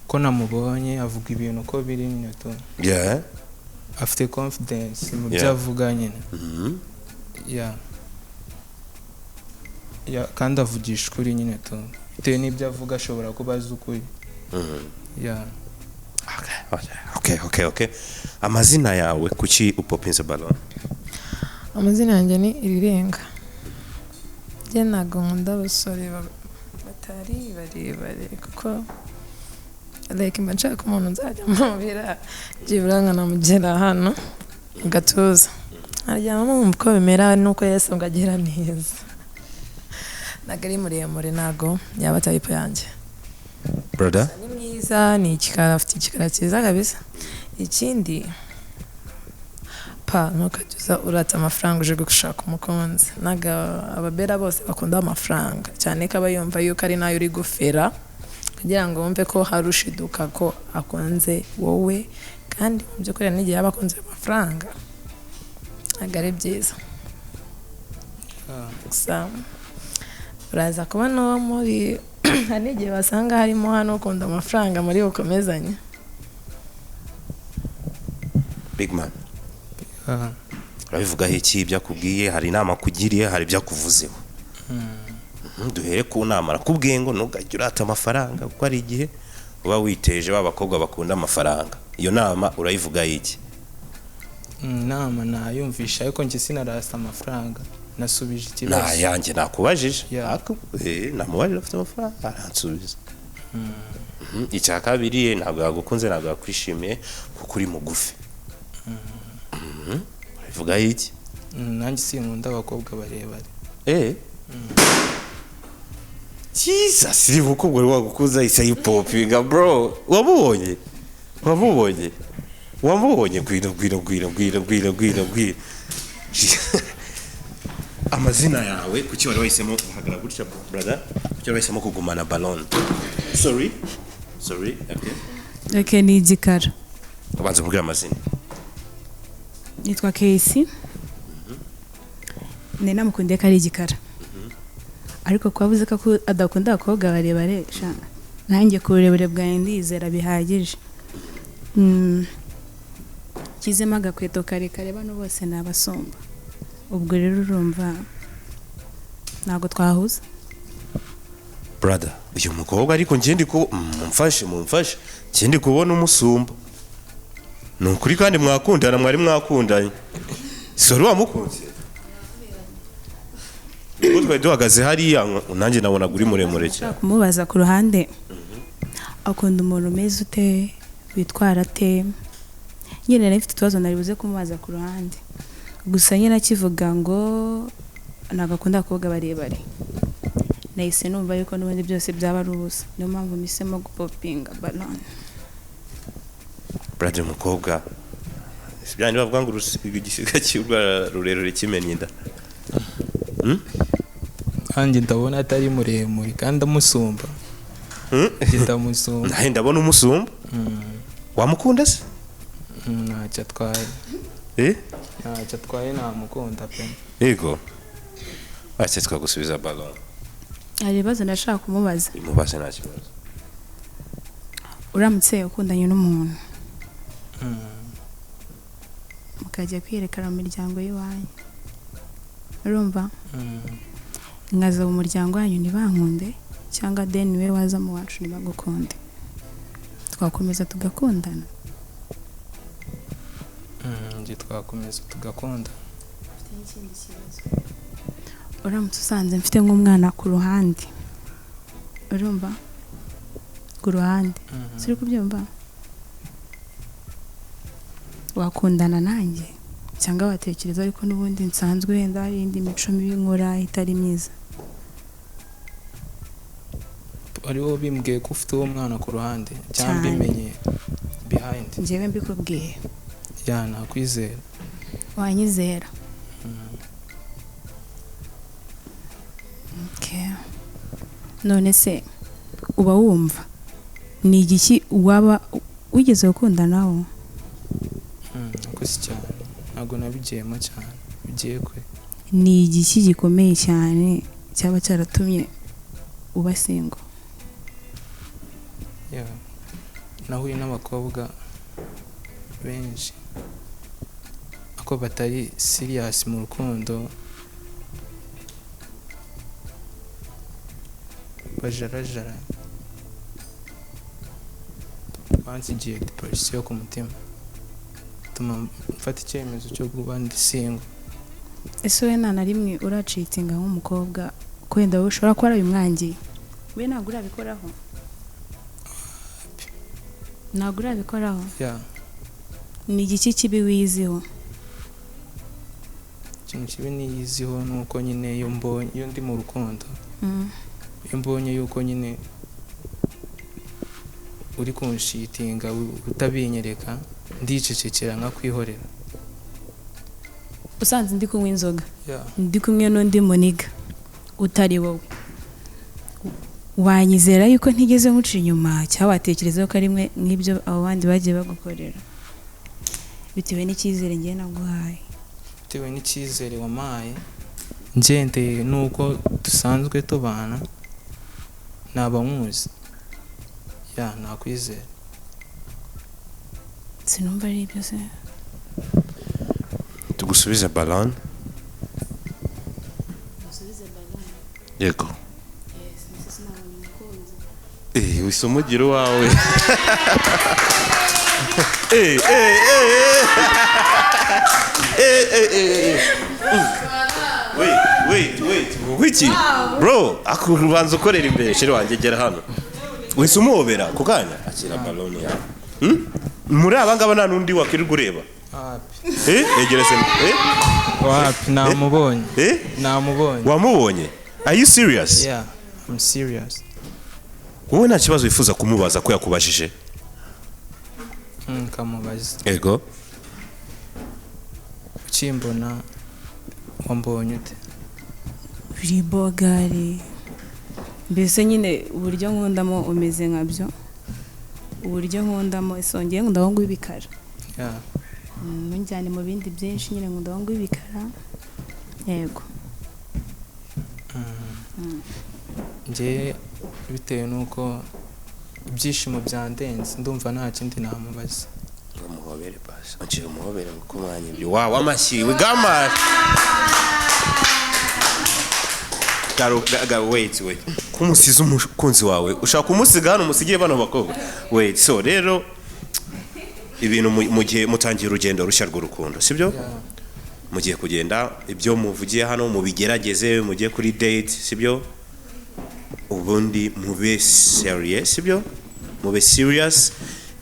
ko namubonye avuga ibintu ko biri nyine to. Afite confidence mu byo avuga nyine. Kandi avugisha ukuri nyine to. Bitewe n'ibyo avuga ashobora kuba azi ukuri. Okay. Amazina yawe kuki upopinze ballon? Amazina yanjye ni Irirenga. Njye nagunda abasore batari barebare kuko like mba nshaka umuntu nzajya mubira byibura nkanamugera hano gatuza ajyamo mu uko bimera nuko Yesu ngagira neza. Nagari muremure nago yaba type yanjye. Brother, ni mwiza ni ikikara afite ikikara cyiza kabisa. Ikindi pa ntukajya urata amafaranga uje gushaka umukunzi. Naga ababera bose bakunda amafaranga cyane ko aba yumva yuko ari nayo uri gufera kugira ngo wumve ko harushiduka ko akunze wowe kandi mu by'ukuri n'igihe yaba akunze amafaranga agare byiza. Uraza kuba no muri hari igihe basanga harimo hano ukunda amafaranga muri ukomezanye. Big man, urabivugaho iki byakubwiye? Hari inama kugiriye, hari byakuvuzeho? Duhere ku nama arakubwiye ngo ntugajye urata amafaranga kuko ari igihe uba witeje babakobwa bakunda amafaranga. Iyo nama urayivugaho iki? Nama nayumvisha ariko njye sinarasta amafaranga. Nasubije ikibazo. Yanjye nakubajije. Namubajije afite amafaranga aransubiza. Icya kabiri ntabwo yagukunze ntabwo yakwishimiye kuko uri mugufi. Urabivugaho iki? Nanjye sinkunda abakobwa barebare. Jesus, iri mukobwa wari wagukuza isa hip hop biga bro. Wamubonye gwira. Amazina yawe kuki wari wahisemo guhagarara gutya brother? Kuki wari wahisemo kugumana ballon? Sorry. Okay, ni igikara. Ubanza kugira amazina. Nitwa Casey. Nena mukunde ko ari igikara. Ariko kwabuze ko adakunda abakobwa barebare sha. Nanjye ku burebure bwawe ndizera bihagije. Kizema agakweto karekare bano bose nabasomba. Ubwo rero urumva ntago twahuza. brother uyu mukobwa ariko ngende ko mumfashe ngende kubona umusumba nukuri kandi mwakundana mwari mwakundanye sori wamukunze ubwo twari duhagaze hariya nanjye nabona guri muremure cyane kumubaza ku ruhande akunda umuntu umeze ute witwara ate nyine nari mfite ikibazo nari buze kumubaza ku ruhande gusa nyine akivuga ngo nagakunda abakobwa barebare nahise numva yuko n'ubundi byose byaba ari ubusa niyo mpamvu mpisemo gupopinga balone brother umukobwa byandi bavuga ngo igisiga cy'urwara rurerure kimenya inda kandi ndabona atari muremure kandi amusumba ndamusumba nahe ndabona umusumba wamukunda se ntacyo atwaye ntacyo atwaye namukunda pe yego ase twagusubiza ballon hari ibibazo ndashaka kumubaza imubaze nta kibazo uramutse ukundanye n'umuntu mukajya kwiyerekana mu miryango y'iwanyu urumva nkaza mu muryango wanyu ntibankunde cyangwa deni we waza mu wacu ntibagukunde twakomeza tugakundana twakomeza tugakunda uramutse usanze mfite nk'umwana ku ruhande urumva ku ruhande suri kubyumva wakundana nanjye cyangwa watekereza ariko n'ubundi nsanzwe wenda hari indi mico mibi nkora itari myiza ari wowe bimbwiye ko ufite uwo mwana ku ruhande cyangwa bimenye behind njyewe mbikubwiye nakwizera wanyizera okay. None se uba wumva ni igiki waba wigeze gukundanaho nakoze cyane ntabwo nabigiyemo cyane bigiye kwe ni igiki gikomeye cyane cyaba cyaratumye uba single nahuye n'abakobwa benshi ako batari serious mu rukundo bajarajara bansigiye depression ku mutima tuma mfata icyemezo cyo kuba ndi single. Ese we nta na rimwe uracitinga nk'umukobwa kwenda ushobora kuba arabimwangiye we ntabwo urabikoraho ntabwo urabikoraho ni igiki kibi wiziho ikintu kibi niyiziho nuko nyine iyo ndi mu rukundo iyo mbonye yuko nyine uri kunshitinga utabinyereka ndicecekera nka kwihorera usanze ndi kunywa inzoga ndi kumwe n'undi muniga utari wowe wanyizera yuko ntigeze nkuca inyuma cyangwa watekereza ko ari mwe nk'ibyo abo bandi bagiye bagukorera bitewe n'icyizere ngiye naguhaye bitewe n'icyizere wamaye ngendeye nuko dusanzwe tubana naba nkuzi nakwizera sinumva ari ibyo se tugusubize ballon yego wisumugira wawe wait bro akubanza ukorera imbere sheri wanjye gera hano wese umuhobera ku kanya akira ballon yawe muri abangaba nta nundi wakirirwa ureba egerese wapi namubonye wamubonye are you serious? Yeah, I'm serious. Wowe nta kibazo wifuza kumubaza ko yakubajije? Kamubaza. Ego. Ukimbona wambonye ute? Biri bogari. Mbese nyine uburyo nkundamo umeze nkabyo. Uburyo nkundamo isongeye nkunda ngo ibikara. Njyane mu bindi byinshi nyine nkunda ngo ibikara. Yego. Nje bitewe nuko ibyishimo byandenze ndumva nta kindi namubaza. Umuhobere basi. Aciye umuhobere uko mwanye ibyo. Wow, amashyi we gama. wait kumusiza umukunzi wawe ushaka kumusiga hano musigiye bano bakobwa wait so rero ibintu mu gihe mutangiye urugendo rushya rw'urukundo sibyo mugiye kugenda ibyo muvugiye hano mubigerageze mugiye kuri date sibyo ubundi mube serious sibyo mube serious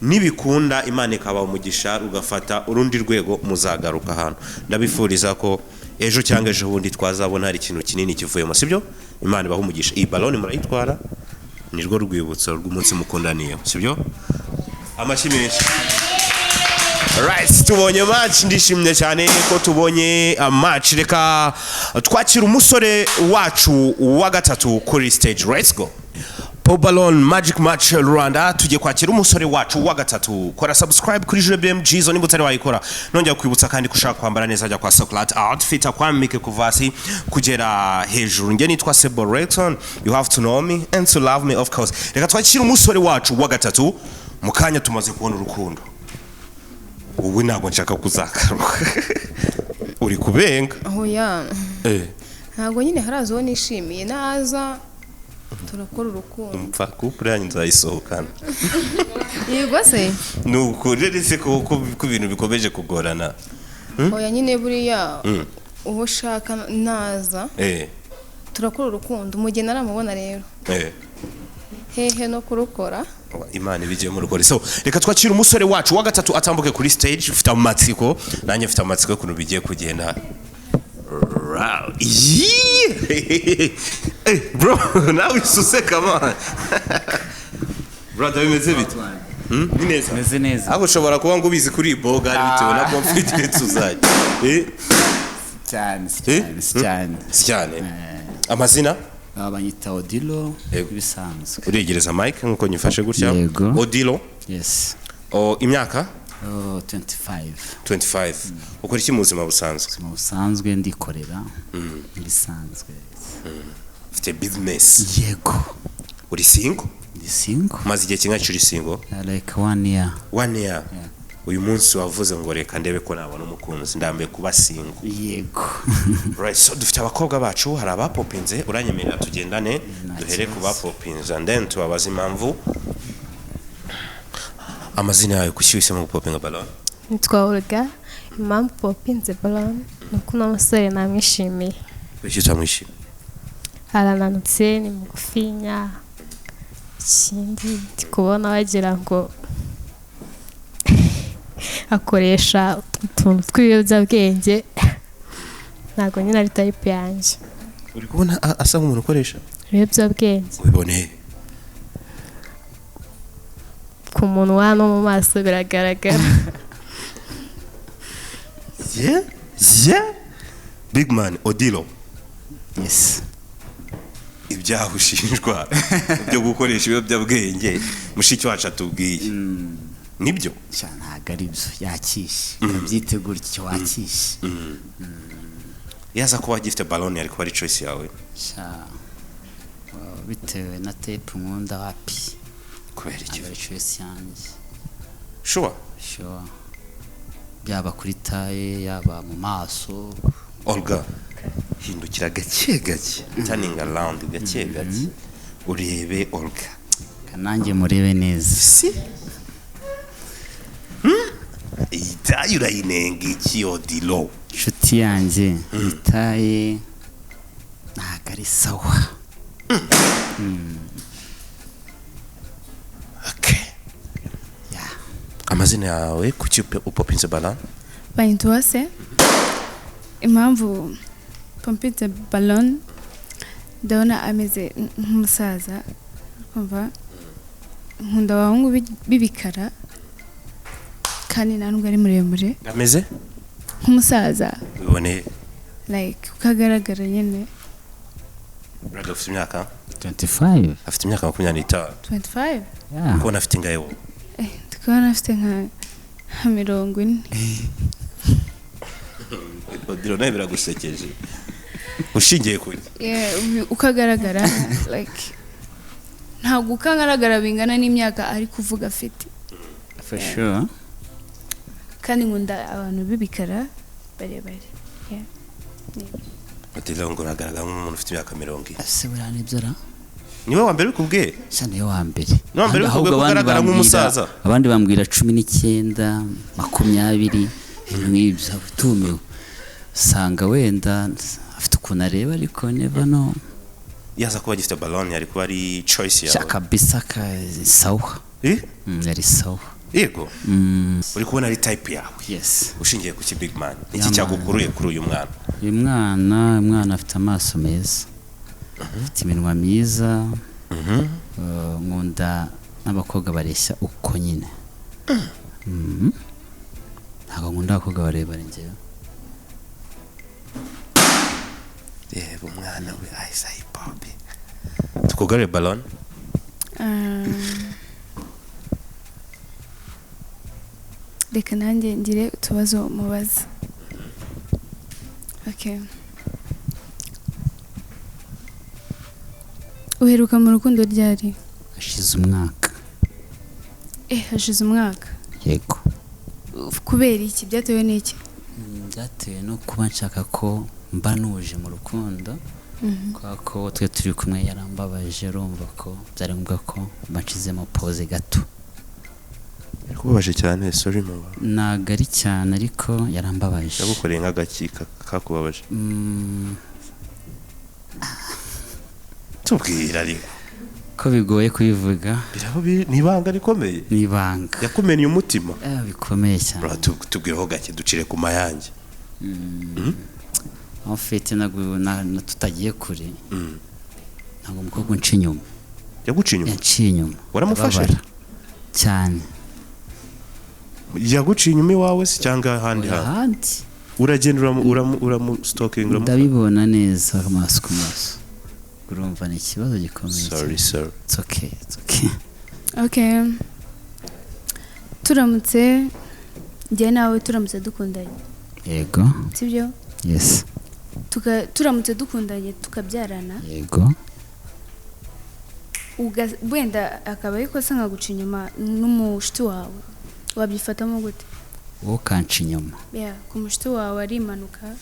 nibikunda Imana ikaba umugisha ugafata urundi rwego muzagaruka hano ndabifuriza ko ejo cyangwa ejo bundi twazabona hari ikintu kinini kivuyemo sibyo Imana ibaha umugisha iyi balone murayitwara nirwo rwibutso rw'umunsi mukundaniye sibyo amashyi menshi. Right, tubonye match ndishimye cyane ko tubonye match reka twakira umusore wacu wa gatatu kuri stage. Let's go. Pop Balloon Magic Match Rwanda tugiye kwakira umusore wacu wa gatatu. Kora subscribe kuri JBMG zo nimba utari wayikora. Nongera kwibutsa kandi kushaka kwambara neza ajya kwa Soclat outfit akwambike kuvasi kugera hejuru. Nge nitwa Sebo Rexon. You have to know me and to love me of course. Reka twakira umusore wacu wa gatatu mukanya tumaze kubona urukundo. Ubu ntabwo nshaka kuzakaruka uri kubenga aho ya ntabwo nyine harazo nishimiye naza turakora urukundo mpfa couple yanyu nzayisohokana yego se nuko rero se ko ibintu bikomeje kugorana oya nyine buriya uwo shaka naza turakora urukundo umugeni aramubona rero hehe no kurukora Imana ibigiye mu rukore. So reka twakira umusore wacu wa gatatu atambuke kuri stage ufite amatsiko nanjye mfite amatsiko kuno bigiye kugenda. Bro now isuse come on. Brother bimeze bite? Ni neza. Meze neza. Aho ushobora kuba ngo ubizi kuri boga ari bitewe na confidence uzaje. Cyane. Amazina abanyita Odilo ibisanzwe. Uregereza mic nkuko nyifashe gutya. Odilo. Yes. Imyaka 25. Ukora iki mu buzima busanzwe? Mu busanzwe ndikorera. Bisanzwe. Ufite business. Yego. Uri single? Ndi single. Maze igihe kinga cyuri single? Like 1 year. 1 year. Uyu munsi wavuze ngo reka ndebe ko nabona umukunzi ndambe kuba single. Yego. Right, so dufite abakobwa bacu hari abapopinze uranyemerera tugendane duhere ku bapopinze and then tubabaza impamvu. Amazina yawe kushyushye mu popinga balloon? Nitwa Olga. Impamvu popinze balloon nuko n'amasore namwishimiye. Kuki utamwishimiye? Arananutse ni mugufinya. Ikindi kubona wagira ngo akoresha utuntu tw'ibiyobyabwenge ntabwo nyine ari type yanjye. Uri kubona asa nk'umuntu ukoresha ibiyobyabwenge? Ubibone ku munwa no mu maso biragaragara. Yeah big man Odilo. Yes. Ibyaha ushinjwa byo gukoresha ibiyobyabwenge mushiki wacu atubwiye nibyo ntago ari byo yakishe byitegura icyo wakishe. yaza kuba gifite balone ariko ari choice yawe bitewe na tape nkunda wapi kubera iki ari choice yanjye. Sure byaba kuri taye yaba mu maso. Olga hindukira gake turning around gake urebe Olga kanange murebe neza si itaye urayinenge iki Odilo nshuti yanjye itaye ntago ari sawa. Okay. Amazina yawe kuki upopinze balloon? Bayintuwase impamvu pompinze balloon ndabona ameze nk'umusaza kumva nkunda abahungu b'ibikara kandi ntabwo ari muremure ameze nk'umusaza ubone like ukagaragara nyine. Brother ufite imyaka 25. Afite imyaka 25. 25? Yeah. Ko nafite ingahe wowe? Tukabona afite nka 40. Odilo nawe biragusekeje. Ushingiye kuri? Ukagaragara like ntabwo ukagaragara bingana n'imyaka ari kuvuga afite. For sure. Kandi nkunda abantu b'ibikara barebare. Odile ngo uragaragara nk'umuntu ufite imyaka 70. ese buriya nibyo ra niwe wa mbere bikubwiye cyane yo wa mbere no mbere bikubwiye kugaragara nk'umusaza abandi bambwira 19 20 n'ibyo tumewe sanga wenda afite ukuntu areba ariko never no yaza kuba gifite ballon yari kuba ari choice yawe shaka bisaka sawa yari sawa yego uri kubona ari type yawe yes ushingiye ku big man iki cyagukuruye kuri uyu mwana umwana afite amaso meza afite iminwa myiza nkunda n'abakobwa bareshya uko nyine ntabwo nkunda abakobwa barebare njyewe reba umwana we ayisa hip hop tukugare ballon reka nanjye ngire utubazo mubaza okay uheruka mu rukundo ryari hashize umwaka hashize umwaka yego kubera iki byatewe n'iki byatewe no kuba nshaka ko mba nuje mu rukundo ko twe turi kumwe yarambabaje urumva ko byari ngombwa ko mbacizemo pause gato kubabaje cyane sorry mama nagari cyane ariko yarambabaje yagukoreye nk'agakika kakubabaje tubwira ariko ko bigoye kubivuga nibanga rikomeye nibanga yakumenye umutima bikomeye cyane bro tubwireho gake ducire ku mayange afite na tutagiye kure ntabwo umukobwa unca inyuma yaguca inyuma yaciye inyuma waramufashe cyane yaguca inyuma iwawe se cyangwa ahandi uragenda uramustalking ndabibona neza amaso ku maso urumva ni ikibazo gikomeye sorry sir it's okay okay turamutse njye nawe turamutse dukundanye yego sibyo yes turamutse dukundanye tukabyarana yego wenda akaba ariko se nkaguca inyuma n'umushiti wawe wabyifatamo gute wowe kanca inyuma ku mushiti wawe ari impanuka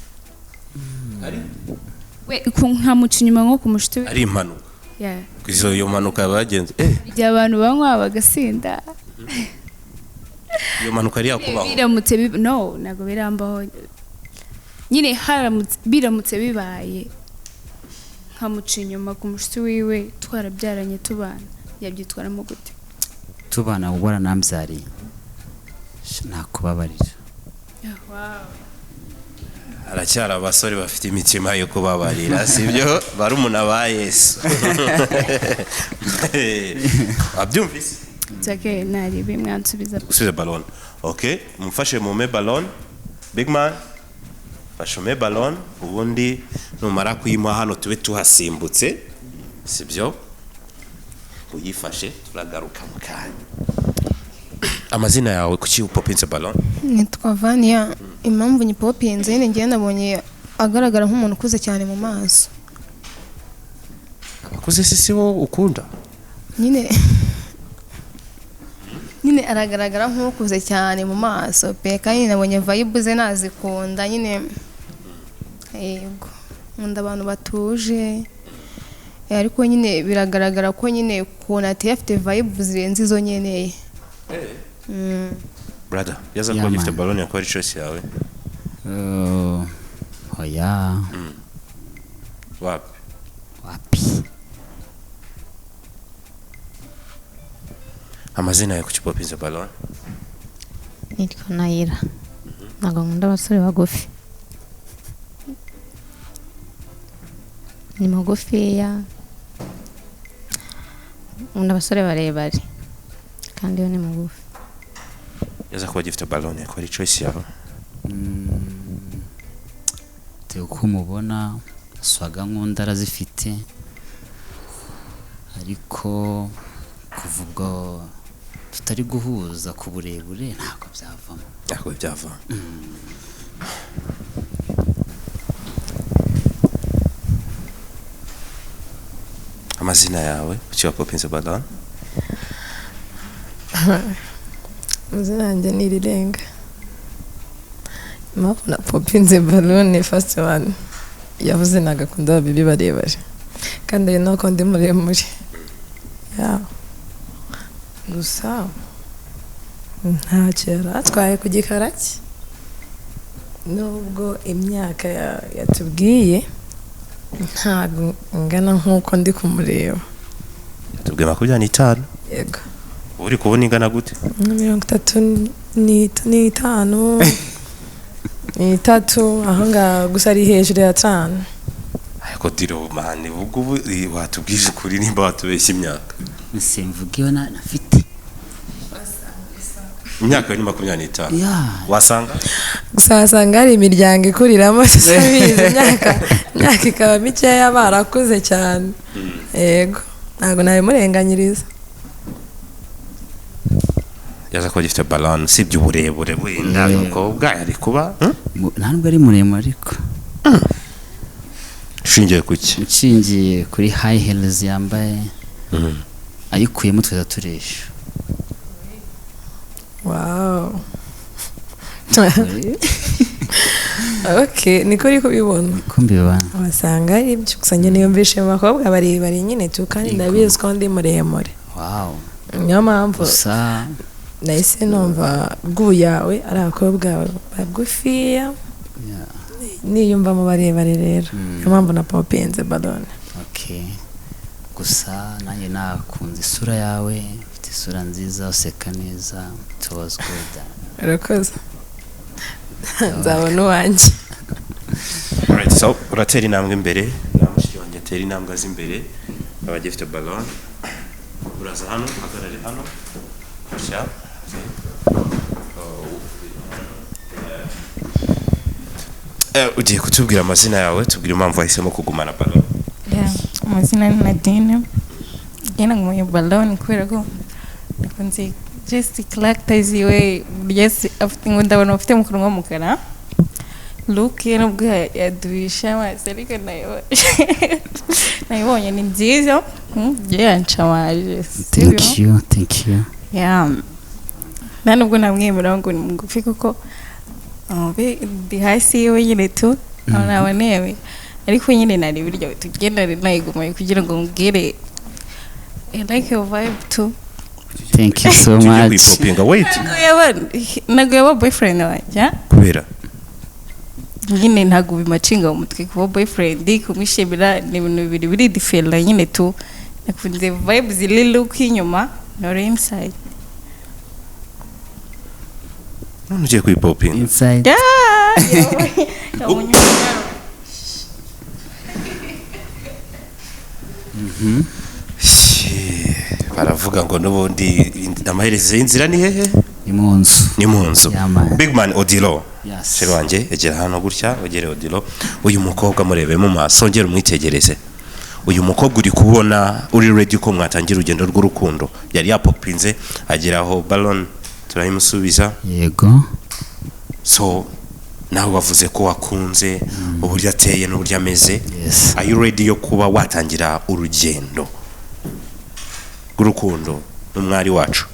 nkamuca inyuma nko ku mushiti we ari impanuka iyo mpanuka bagenze igihe abantu banywa bagasinda iyo mpanuka ari yakubaho biramutse no ntabwo birambaho nyine biramutse bibaye nkamuca inyuma ku mushiti wiwe twarabyaranye tubana yabyitwaramo gute tubana ubora nambyariye nakubabarira aracyari abasore bafite imitima yo kubabarira sibyo barumuna ba Yesu abyumvise cyake nari bimwansubiza usubize ballon okay mufashe mume ballon big man fashume ballon ubundi numara kuyima hano tube tuhasimbutse sibyo uyifashe turagaruka mukanya amazina yawe kuki upopinze ballon nitwa Vania impamvu nyipopinze nyine ngiye nabonye agaragara nk'umuntu ukuze cyane mu maso abakuze sisi wo ukunda nyine aragaragara nk'ukuze cyane mu maso pe kandi nabonye vibe ze nazikunda nyine yego nkunda abantu batuje ariko nyine biragaragara ko nyine ukuntu ateye afite vibe zirenze izo nkeneye brother yaza kuba gifite ballon yakora choice yawe oya wapi amazina yawe kuki popinze ballon nitwa Naira ntabwo nkunda abasore bagufi ni magufiya nkunda abasore barebare kandi yo ni mugufi yaza kuba gifite ballon yakora choice yawe uko umubona swaga nkunda arazifite ariko kuva ubwo tutari guhuza ku burebure ntabwo byavamo amazina yawe kuki wapopinze ballon amazina yanjye ni Irirenga impamvu na popinze ballon first one yavuze nagakunda babibi barebare kandi ari nuko ndi muremure gusa ntacyo yari atwaye ku gikara cye nubwo imyaka yatubwiye ntabwo ngana nk'uko ndi kumureba tubwiye 25 yego uri kubona ingana gute 35 n'itatu aho ngaho gusa ari hejuru ya 5 ariko diro mani ubwo watubwije ukuri nimba watubeshya imyaka simvuga iyo nafite imyaka ni 25 wasanga gusa wasanga hari imiryango ikuriramo tusabizi imyaka ikaba mikeya barakuze cyane yego ntabwo nabimurenganyiriza yaza ko gifite balance sibyo uburebure wenda umukobwa ari kuba ntabwo ari muremure ariko shingiye kuki nshingiye kuri high heels yambaye ayikuyemo tweza turesha wow okay niko uri kubibona kumbibana wasanga ari ibyo gusa njye niyumvishe mu bakobwa bari nyine tu kandi ndabizi ko ndi muremure wow niyo mpamvu gusa nahise numva bw'uyawe ari abakobwa bagufiya niyumva mu barebare rero niyo mpamvu na popinze balone okay gusa nanjye nakunze isura yawe ufite isura nziza useka neza it was good urakoze nzabona uwanjye alright so uratera intambwe imbere namushiki wanjye atera intambwe azi imbere abagifite balone uraza hano hagarare hano sha ugiye kutubwira amazina yawe tubwire impamvu wahisemo kugumana balone amazina ni Nadine ngena ngumuye balone kubera ko nakunze just characters iwe yes afite ngo ndabona ufite mukuru w'umukara look ye nubwo yaduhisha amaso ariko nayibonye ni nziza yanshamaje thank you yeah nubwo namwemera ngo ni mugufi kuko ndi hasi yiwe nyine tu nabonewe ariko nyine nari biryo tugenda nayigumaye kugira ngo mbwire I like your vibe too. Thank you so much. Nago yaba boyfriend wanjye kubera nyine ntago bimacinga mu mutwe kuba boyfriend kumwishimira ni ibintu biri different nyine tu nakunze vibe zili look inyuma no inside none ugiye kwipopinga inside baravuga ngo nubundi amaherezo y'inzira ni hehe ni mu nzu big man Odilo sheri wanjye egera hano gutya wegere Odilo uyu mukobwa murebe mu maso ngera umwitegereze uyu mukobwa uri kubona uri ready ko mwatangira urugendo rw'urukundo yari yapopinze ageraho balone turayimusubiza yego so nawe wavuze ko wakunze uburyo ateye n'uburyo ameze are you ready yo kuba watangira urugendo rw'urukundo n'umwari wacu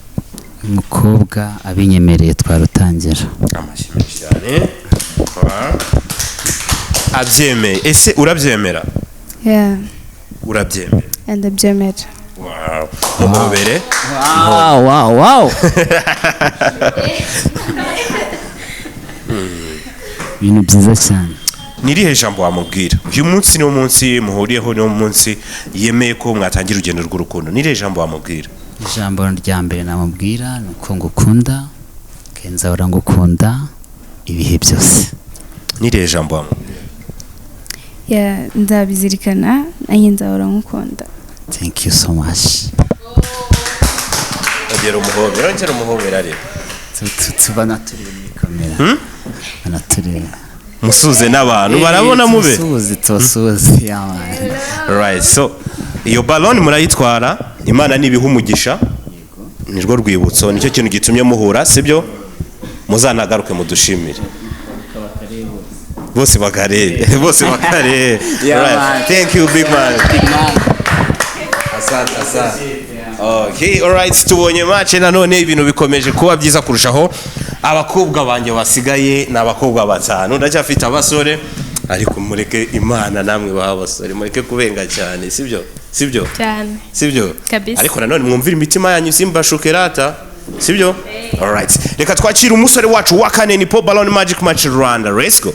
umukobwa abinyemereye twarutangira amashyi cyane abyemeye ese urabyemera urabyemera ndabyemera wow mumubere wow ibintu byiza cyane nirihe jambo wamubwira uyu munsi ni umunsi muhuriyeho ni umunsi yemeye ko mwatangira urugendo rw'urukundo nirihe jambo wamubwira ijambo rya mbere namubwira ni uko ngukunda kenza urangukunda ibihe byose nirihe jambo wamubwira nzabizirikana nanjye nzahora nkukunda thank you so much agera umuhobera ngera umuhobera ari tubana turi muri kamera turi musuze n'abantu barabona mube tusuze right so iyo balone murayitwara imana nibiha umugisha nirwo rwibutso nicyo kintu gitumye muhura sibyo muzanagaruke mudushimire bose bakarebe right thank you big man asante okay alright tubonye match nanone ibintu bikomeje kuba byiza kurushaho abakobwa banjye basigaye n'abakobwa batanu ndacyafite abasore ariko mureke imana namwe babasore mureke kubenga cyane sibyo cyane sibyo kabisa ariko nanone mwumvira imitima yanyu simbashukerata sibyo alright reka twakira umusore wacu wa kane ni Paul Ballon Magic Match Rwanda let's go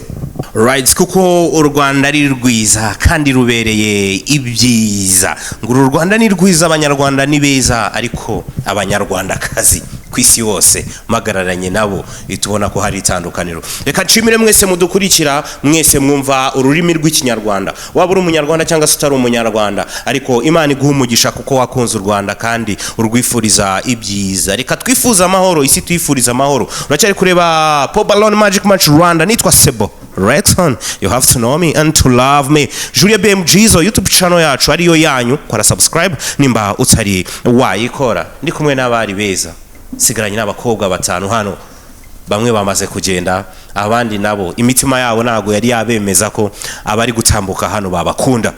right kuko u Rwanda ari rwiza kandi rubereye ibyiza ngo u Rwanda ni rwiza abanyarwanda ni beza ariko abanyarwandakazi kwisi yose magararanye nabo itubona ko hari itandukaniro reka nshimire mwese mudukurikira mwese mwumva ururimi rw'ikinyarwanda waba uri umunyarwanda cyangwa se utari umunyarwanda ariko Imana iguha umugisha kuko wakunze u Rwanda kandi urwifuriza ibyiza reka twifuza amahoro isi twifuriza amahoro uracyari kureba Paul Ballon Magic Match Rwanda nitwa Sebo Reton you have to know me and to love me Julia BMG zo YouTube channel yacu ariyo yanyu kora subscribe nimba utari wayikora ndi kumwe n'abari beza sigaranye n'abakobwa batanu hano bamwe bamaze kugenda abandi nabo imitima yabo nago yari yabemeza ko abari gutambuka hano babakunda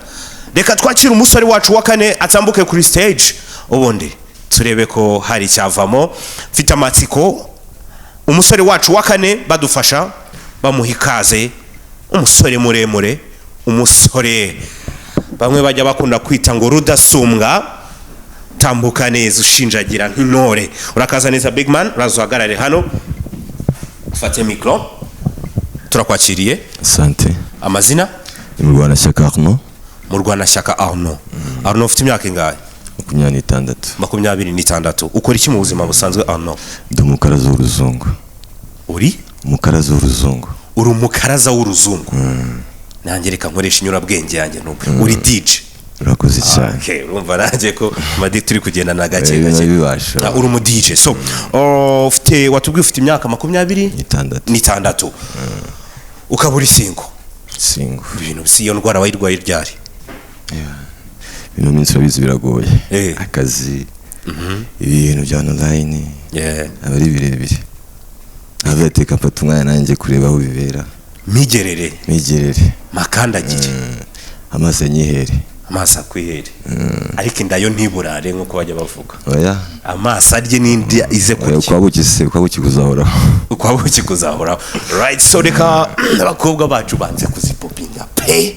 reka twakira umusore wacu wa kane atambuke kuri stage ubundi turebe ko hari cyavamo mfite amatsiko umusore wacu wa kane badufasha bamuhikaze umusore muremure umusore bamwe bajya bakunda kwita ngo rudasumbwa tambuka neza ushinjagira nk'intore urakaza neza big man razuhagarare hano ufate micro turakwakiriye Sante amazina mu Rwanda Shyaka Arno mu Rwanda Shyaka Arno Arno ufite imyaka ingahe 26 ukora iki mu buzima busanzwe Arno ndi umukaraza w'uruzungu uri umukaraza w'uruzungu uri umukaraza w'uruzungu nanjye reka nkoresha inyurabwenge yanjye n'ubwo uri DJ urakoze cyane okay urumva nanjye ko madi turi kugenda na gake uri umu DJ so ufite watubwiye ufite imyaka 26 ukaba uri single ibintu bisiyo ndwara wayirwaye ryari bino minsi babizi biragoye akazi ibintu bya online abari birebire abateka mfata umwanya nanjye kureba aho bibera migerere makandagire amaso nyihere amaso akwihere ariko indayo ntiburare nkuko bajya bavuga oya amaso arye n'indi ize kurya kwabuki kuzahoraho right so reka abakobwa bacu banze kuzipopinga pe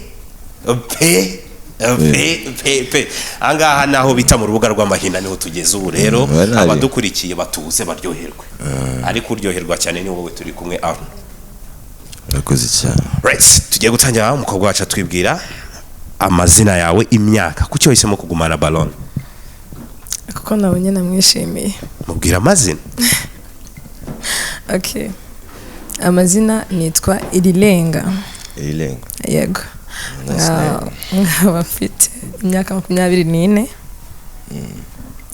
angaha naho bita mu rubuga rw'amahina niho tugeze ubu rero abadukurikiye batuze baryoherwe ariko uryoherwa cyane ni wowe turi kumwe aho urakoze cyane right tugiye gutangira umukobwa wacu twibwira amazina yawe imyaka kuki wahisemo kugumana Ballon kuko nabonye namwishimiye mubwira amazina okay amazina nitwa Irilenga yego nkaba mfite imyaka 24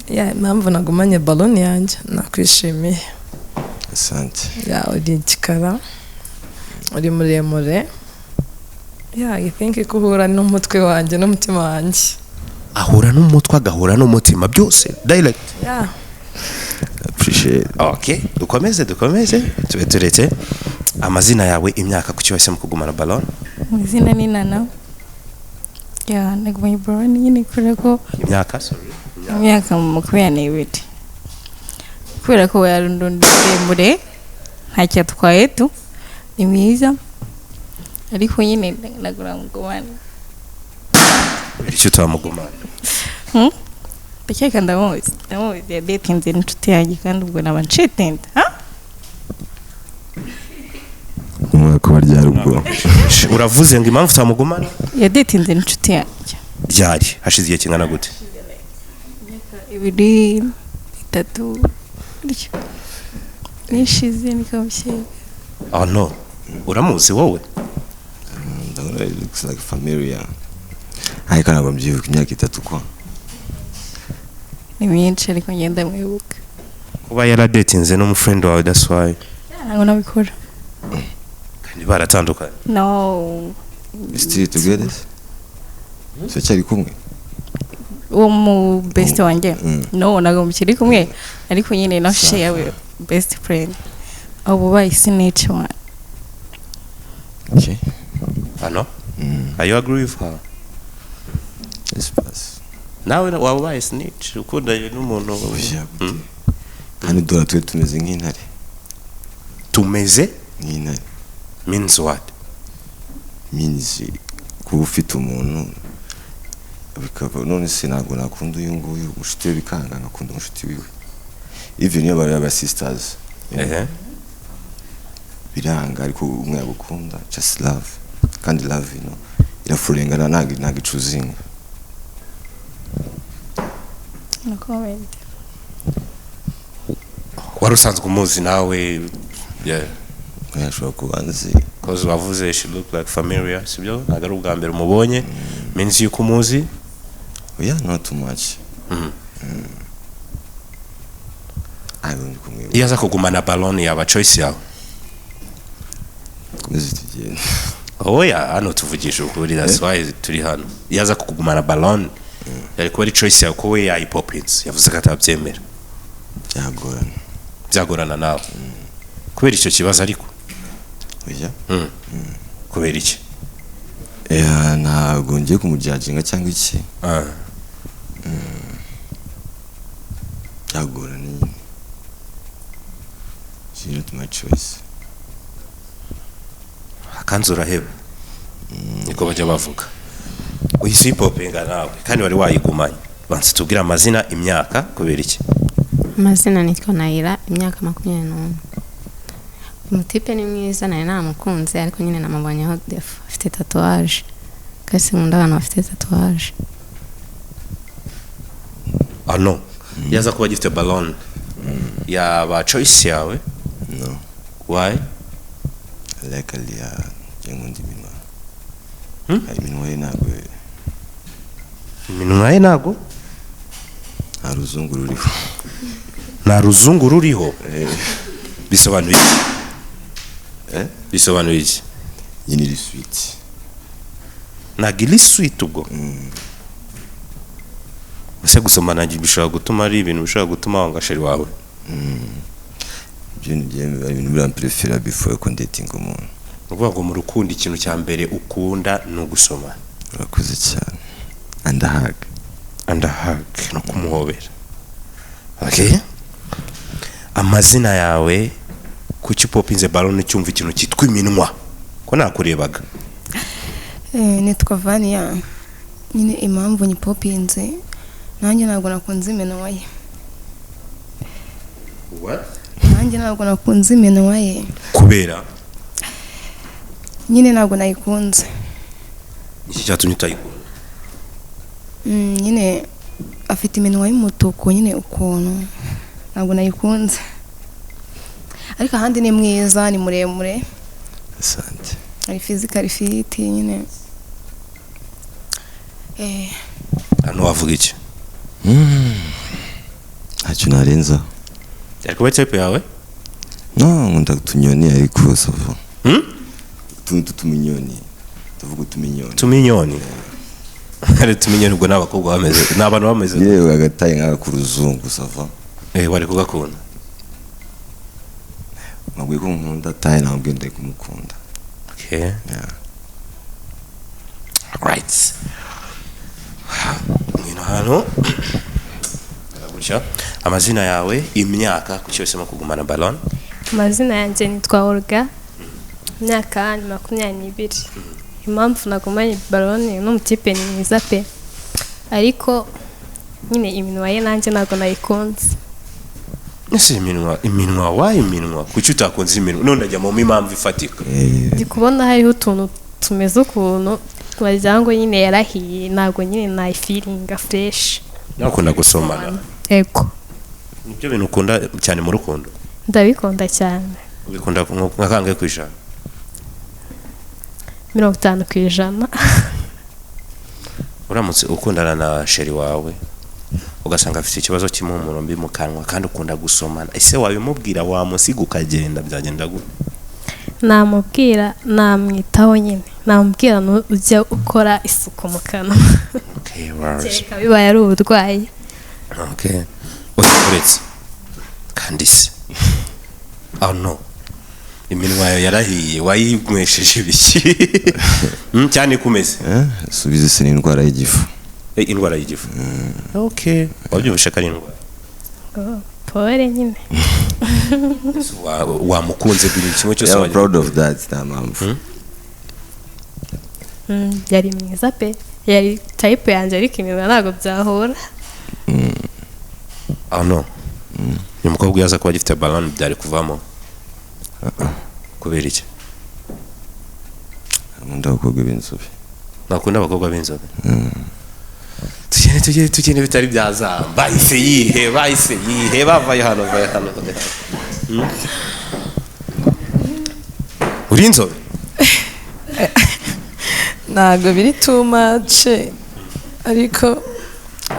impamvu nagumanye Ballon yanjye nakwishimiye asante uri igikara uri muremure I think ko uhura n'umutwe wanjye n'umutima wanjye ahura n'umutwe agahura n'umutima byose direct appreciate okay dukomeze tube turetse amazina yawe imyaka kuki wahisemo kugumana Ballon amazina ni Nana nagumanye Ballon nyine kureko imyaka imyaka 22 kubera ko yarundundire ntacyo atwaye tu ni mwiza ariko nyine nagura mugumana icyo tamugumana Bekeka ndamuzi ya datinze n'inshuti yanjye kandi ubwo nabancitende umwaka waryari ubwo uravuze ngo impamvu tamugumana ya datinze n'inshuti yanjye byari hashize igihe kingana gute 2 3 nishize nikamushye no uramuzi wowe it looks like familiar ariko ntabwo mbyibuka imyaka 3 kwa ni myinshi ariko ngenda mwibuka kuba yaradatinze n'umufriend wawe that's why ntabwo nabikora kandi baratandukanye no still together so cyari kumwe mu best wanjye no ntabwo mukiri kumwe ariko nyine na share with best friend abo bahise nature one okay ano are you agree with her yes pass nawe wabaye snitch ukundanye n'umuntu kandi dora twe tumeze nk'intare tumeze nk'intare means what means kuba ufite umuntu bikaba none se ntabwo nakunda uyu nguyu umushuti we bikanga ngakunda umushuti wiwe even iyo bari aba sisters biranga ariko umwe yagukunda just love kandi love irafurengana ntabwo icuzinga wari usanzwe umuzi nawe yashobora kuba nzi cause wavuze she look like familiar sibyo ntabwo ari ubwa mbere umubonye means yuko umuzi yeah not too much iyo aza kugumana ballon yaba choice yawe komeze tugende oya hano tuvugisha ukuri that's why turi hano iyo aza kugumana ballon yari kuba ari choice yawe ko we yayipopins yavuze ko atabyemera byagorana nawe kubera icyo kibazo ariko oya kubera iki ntabwo ngiye kumujajinga cyangwa iki byagorana nyine it's not my choice akanzu uraheba niko bajya bavuga uhise uyipopinga nawe kandi wari wayigumanye banse tubwira amazina imyaka kubera iki amazina nitwa Naira imyaka 21 umutipe ni mwiza naye namukunze ariko nyine namubonyeho defo afite tatouage kasi nkunda abantu bafite tatouage no yaza kuba gifite ballon yaba choice yawe no why like aliya jengundi minwa iminwa ye ntabwo iminwa ye ntabwo nta ruzungu ruriho nta ruzungu ruriho bisobanuye bisobanuye iki nyine iri sweet ntabwo iri sweet ubwo ese gusomana bishobora gutuma ari ibintu bishobora gutuma wanga sheri wawe ibyo ni ibintu biramprefera before dating umuntu uvuga ngo mu rukundo ikintu cya mbere ukunda ni ugusoma urakoze cyane and a hug no kumuhobera okay amazina yawe kuki popinze ballon cyumva ikintu cyitwa iminwa ko nakurebaga nitwa Vania nyine impamvu ni popinze nanjye ntabwo nakunze iminwa ye nanjye ntabwo nakunze iminwa ye kubera nyine ntabwo nayikunze iki cyatumye utayikunda nyine afite iminwa y'umutuku nyine ukuntu ntabwo nayikunze ariko ahandi ni mwiza ni muremure asante ari physical fit nyine hano wavuga iki ntacyo narenza yari kuba type yawe no nkunda utunyoni ariko sava tuminyoni tuvuga tuminyoni ari tuminyoni ubwo n'abakobwa bameze n'abantu bameze yewe agataye nk'aka ku ruzungu sava wari kugakunda nabwiye ko nkunda taye ntabwo ndende kumukunda okay yeah right ngino hano gutya amazina yawe imyaka kuki wese kugumana ballon amazina yanjye nitwa Olga imyaka 22 impamvu nagumanye ballon n'umutipe ni mwiza pe ariko nyine iminwa ye nanjye ntabwo nayikunze ese iminwa wayi iminwa kuki utakunze iminwa none ndajya mu impamvu ifatika ndi kubona hariho utuntu tumeze ukuntu wagira ngo nyine yarahiye ntabwo nyine nayi feeling fresh nakunda gusomana ego nibyo bintu ukunda cyane mu rukundo ndabikunda cyane ubikunda nka kangahe ku ijana 50% uramutse ukundana na sheri wawe ugasanga afite ikibazo cy'impumuro mbi mu kanwa kandi ukunda gusomana ese wabimubwira wamusiga ukagenda byagenda gute namubwira namwitaho nyine namubwira ujya ukora isuku mu kanwa okay right bibaye ari uburwayi okay uretse kandi se no iminwa yawe yarahiye wayinywesheje ibiki cyane kumeze subize se n'indwara y'igifu indwara y'igifu okay wabyumvisha ko ari indwara pole nyine wamukunze biri kimwe cyose I'm proud of that mpamvu yari mwiza pe yari type yanjye ariko inyuma ntabwo byahura no uyu mukobwa yaza kuba agifite ballon byari kuvamo kubera iki nkunda abakobwa b'inzobe nakunda abakobwa b'inzobe tugende bitari byazamba bahise yihe bavaye hano uri inzobe ntabwo biri too much ariko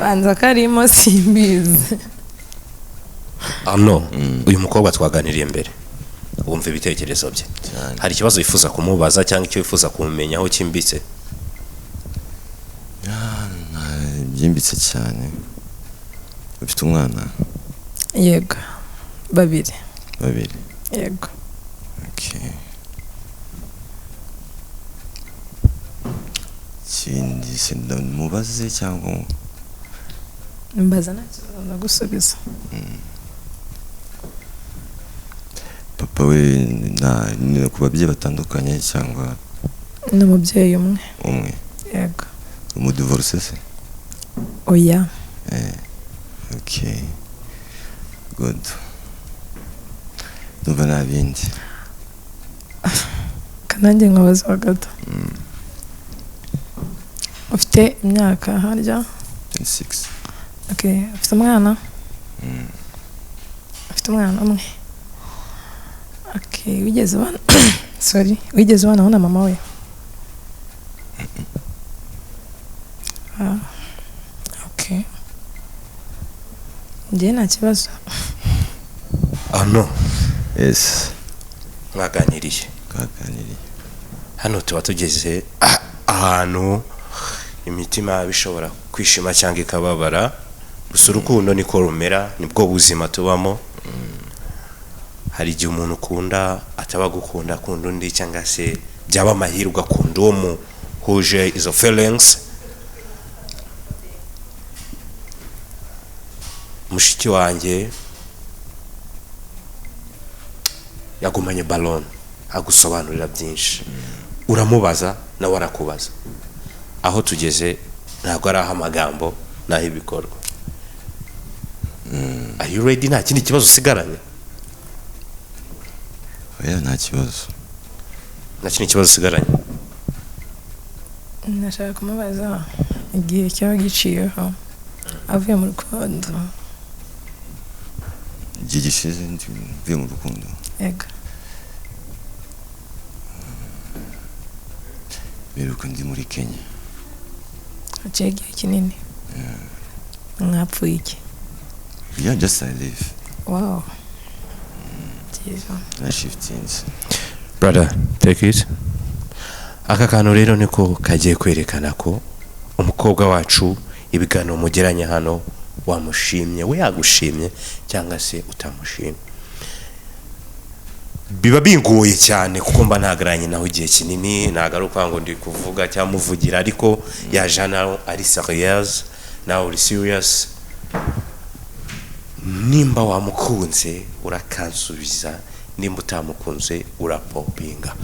banza karimo simbizi uyu mukobwa twaganiriye mbere wumva ibitekerezo bye hari ikibazo wifuza kumubaza cyangwa icyo wifuza kumumenyaho cyimbitse byimbitse cyane ufite umwana yego babiri yego ikindi sindamubaze cyangwa mbaza ntakibazo ndagusubiza papa we ni ku babyeyi batandukanye cyangwa ni umubyeyi umwe yego umudivorce se oya good numva nta bindi kanange nkabaza gato ufite imyaka harya 26 ufite umwana umwe wigeze ubanaho na mama we njye nta kibazo mwaganiriye hano tuba tugeze ahantu imitima bishobora kwishima cyangwa ikababara gusa urukundo niko rumera nibwo buzima tubamo hari igihe umuntu ukunda ataba gukunda akunda undi cyangwa se byaba amahirwe ugakunda uwo muhuje izo feelings mushiki wanjye yagumanye ballon agusobanurira byinshi uramubaza nawe arakubaza aho tugeze ntabwo ari aho amagambo naho ibikorwa are you ready nta kindi kibazo usigaranye nta kibazo nta kindi kibazo usigaranye nashaka kumubaza igihe cyaba giciyeho avuye mu rukundo igihe gishize mvuye mu rukundo yego biruka ndi muri Kenya haciye igihe kinini mwapfuye iki just I live wow na shiftinze brother take it aka kantu rero niko kagiye kwerekana ko umukobwa wacu ibiganiro mugeranye hano wamushimye we yagushimye cyangwa se utamushimye biba bingoye cyane kuko mba ntagaranye naho igihe kinini nagaruka ngo ndi kuvuga cyangwa muvugira ariko yaje hano ari serious nawe uri serious nimba wamukunze urakansubiza nimba utamukunze urapopinga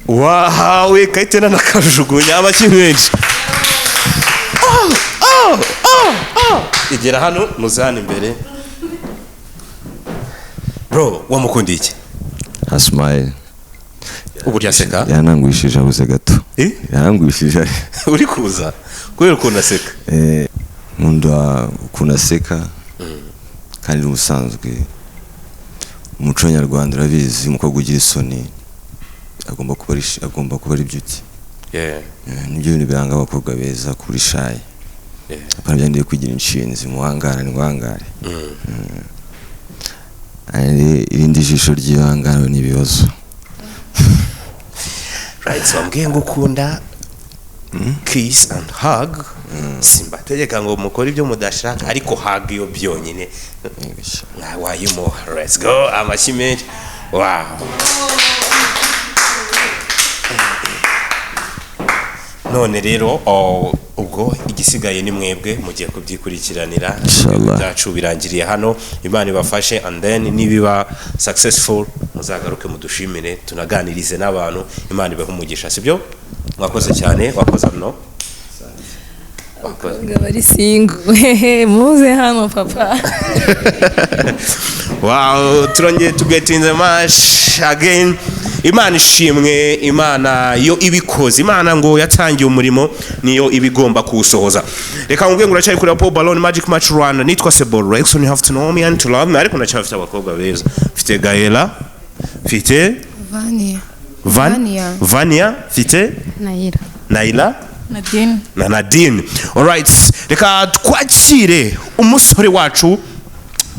wahawe kahitena nakajugunya amashyi menshi igera hano muzana imbere bro wamukundiye iki Asmael uburyo aseka yanangwishije abuze gato yanangwishije uri kuza kubera ukuntu aseka nkunda ukuntu aseka kandi ubusanzwe umuco nyarwanda urabizi umukobwa ugira isoni agomba kuba ari beauty nibyo bintu biranga abakobwa beza kuri shy apana byandiye kugira inshinzi muhangara ni muhangare irindi jisho ry'ibangano n'ibibazo right so mbwiye ngo ukunda kiss and hug simbategeka ngo mukore ibyo mudashaka ariko hug yo byonyine wayimuha let's go amashyi menshi wow none rero ubwo ubwo igisigaye ni mwebwe mugiye kubyikurikiranira byacu birangiriye hano Imana ibafashe and then nibiba successful muzagaruke mudushimire tunaganirize n'abantu Imana ibahe umugisha sibyo mwakoze cyane wakoze no bari single muze hano papa wow turongeye to get in the match again Imana ishimwe Imana yo ibikoze Imana ngo yatangiye umurimo niyo ibigomba kuwusohoza reka ngubwe nguracyari kuri Paul Ballon Magic Match Rwanda nitwa Sebol Rex you have to know me and to love me ariko ndacyafite abakobwa beza mfite Gaela mfite Vania mfite Naila na Nadine alright reka twakire umusore wacu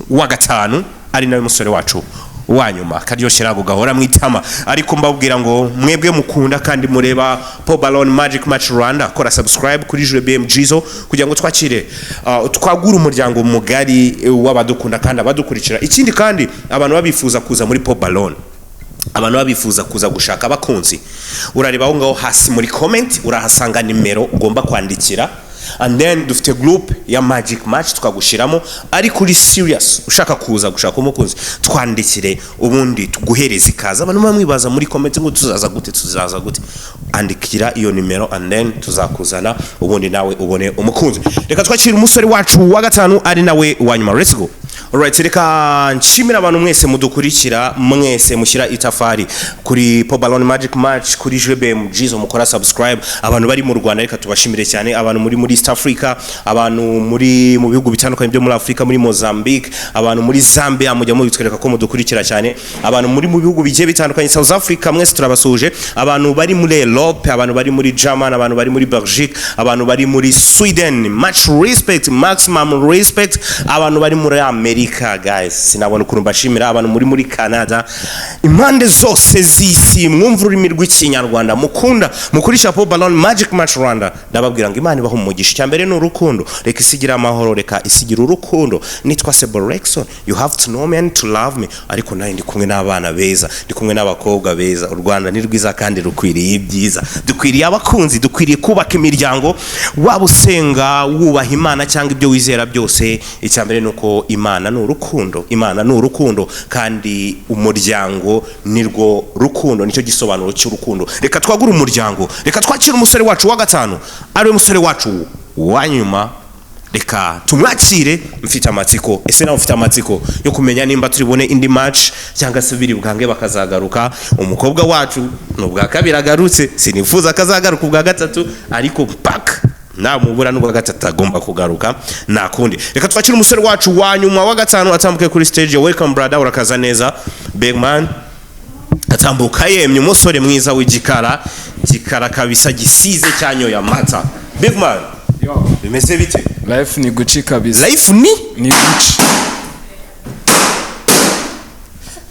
wa gatanu ari nawe musore wacu wanyuma karyoshye rago gahora mwitama ariko mbabwira ngo mwebwe mukunda kandi mureba Paul Ballon Magic Match Rwanda kora subscribe kuri Jure BMGzo kugira ngo twakire twagura umuryango mugari w'abadukunda kandi abadukurikira ikindi kandi abantu babifuza kuza muri Paul Ballon abantu babifuza kuza gushaka abakunzi urareba aho ngaho hasi muri comment urahasanga nimero ugomba kwandikira and then dufite group ya Magic Match tukagushiramo ari kuri serious ushaka kuza gushaka umukunzi twandikire ubundi tuguhereza ikaza abantu bamwibaza muri comment ngo tuzaza gute andikira iyo nimero and then tuzakuzana ubundi nawe ubone umukunzi reka twakira umusore wacu wa gatanu ari nawe wanyuma let's go alright reka nshimira abantu mwese mudukurikira mwese mushyira itafari kuri Paul Ballon Magic Match kuri JBMGzo mukora subscribe abantu bari mu Rwanda reka tubashimire cyane abantu muri East Africa abantu muri mu bihugu bitandukanye byo muri Afrika muri Mozambique abantu muri Zambia mujya mubitwereka ko mudukurikira cyane abantu muri mu bihugu bigiye bitandukanye South Africa mwese turabasuje abantu bari muri Europe abantu bari muri German abantu bari muri Belgique abantu bari muri Sweden much respect maximum respect abantu bari muri America guys sinabona ukuntu mbashimira abantu muri Canada impande zose z'isi mwumva ururimi rw'ikinyarwanda mukunda mukurisha Paul Ballon Magic Match Rwanda ndababwira ngo Imana ibaho umugisha cyambere n'urukundo reka isigira amahoro reka isigira urukundo nitwa Sebol Rexon you have to know me and to love me ariko nayo ndi kumwe n'abana beza ndi kumwe n'abakobwa beza u Rwanda ni rwiza kandi rukwiriye ibyiza dukwiriye abakunzi dukwiriye kubaka imiryango waba usenga wubaha Imana cyangwa ibyo wizera byose icyambere nuko Imana n'urukundo kandi umuryango nirwo rukundo nicyo gisobanuro cy'urukundo reka twagura umuryango reka twakira umusore wacu wa gatanu ari umusore wacu wanyuma reka tumwakire mfite amatsiko ese nawe ufite amatsiko yo kumenya nimba turibone indi match cyangwa se biri bwange bakazagaruka umukobwa wacu n'ubwa kabiri agarutse sinifuza akazagaruka ubwa gatatu ariko pack namubura n'ubwa gatatu agomba kugaruka nakundi reka twakire umusore wacu wanyuma wa gatanu atambuke kuri stage welcome brother urakaza neza big man atambuka yemye umusore mwiza w'igikara kabisa gisize cyanyoya mata big man bimeze bite life ni guci kabisa life ni guci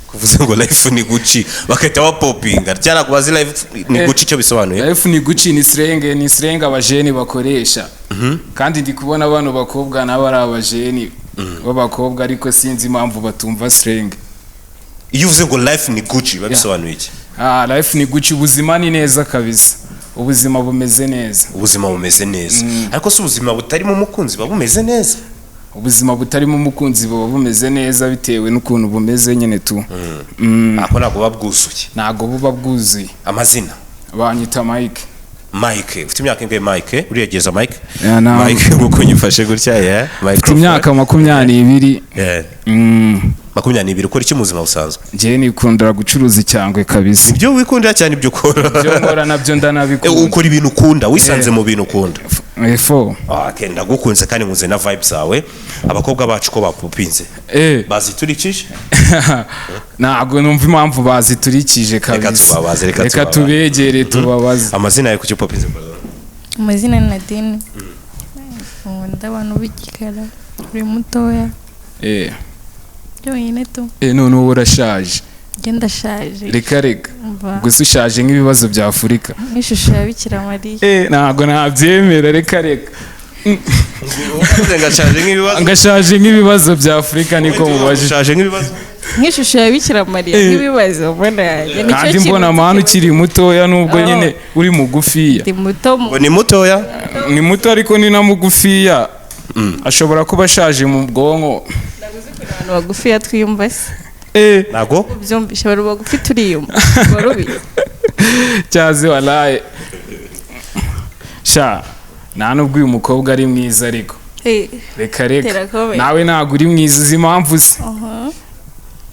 kuvuze ngo life ni guci bakahita wa poppinga cyana kubazi life ni guci cyo bisobanuye life ni guci ni slang abajeni bakoresha kandi ndi kubona abantu bakobwa nabo ari abajeni b'abakobwa ariko sinzi impamvu batumva slang iyo uvuze ngo life ni guci babisobanuye iki life ni guci ubuzima ni neza kabisa ubuzima bumeze neza ariko se ubuzima butarimo umukunzi babumeze neza ubuzima butarimo umukunzi baba bumeze neza bitewe n'ukuntu bumeze nyene tu ako ntago buba bwuzuye amazina banyita Mike ufite imyaka ingahe Mike uriyegeza Mike nguko nyifashe gutya ufite imyaka 22 22 ukora iki muzima busanzwe ngiye nikundira gucuruza icyangwe kabisa ibyo wikundira cyane ibyo ukora ibyo nkora nabyo ndanabikunda ukora ibintu ukunda wisanze mu bintu ukunda efo kenda gukunze kandi muze na vibes zawe abakobwa bacu ko bapupinze baziturikije ntago numva impamvu baziturikije kabisa reka tubegere tubabaze amazina yawe kuki popinze amazina ni Nadine ndabana ubigikara uri mutoya Joine tu. None ubu urashaje. Genda shaje. Reka gusa ushaje nk'ibibazo bya Afurika. Ishusho ya Bikira Mariya. Ntago nabyemera reka. Ngashaje nk'ibibazo. Ngashaje nk'ibibazo bya Afurika niko mubaje. Ngashaje nk'ibibazo. nk'ishusho ya Bikira Mariya nk'ibibazo mbona yanjye kandi mbona amahano ukiri mutoya nubwo nyine uri mugufiya ndi muto ngo ni mutoya ni muto ariko ni na mugufiya ashobora kuba ashaje mu bwonko abantu bagufiya twiyumva se nago byumvisha bari bagufi turiyumva barubi cyaze walaye sha nta nubwo uyu mukobwa ari mwiza ariko reka nawe ntabwo uri mwiza uzi impamvu se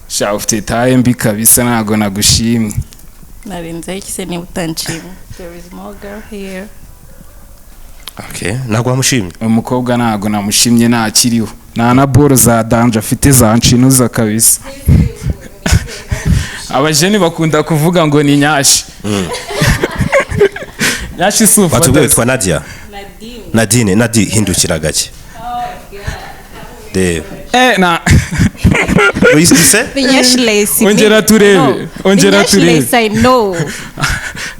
sha ufite taye mbi kabisa ntabwo nagushimye narinze iki se niba utanshimye there is more girl here ntabwo wamushimye umukobwa ntabwo namushimye ntakiriho nta na boro za danje afite za nshinuza kabisa abajeni bakunda kuvuga ngo ni nyashi nyashi sufa batubwiye witwa Nadia Nadine hindukira gake na uyise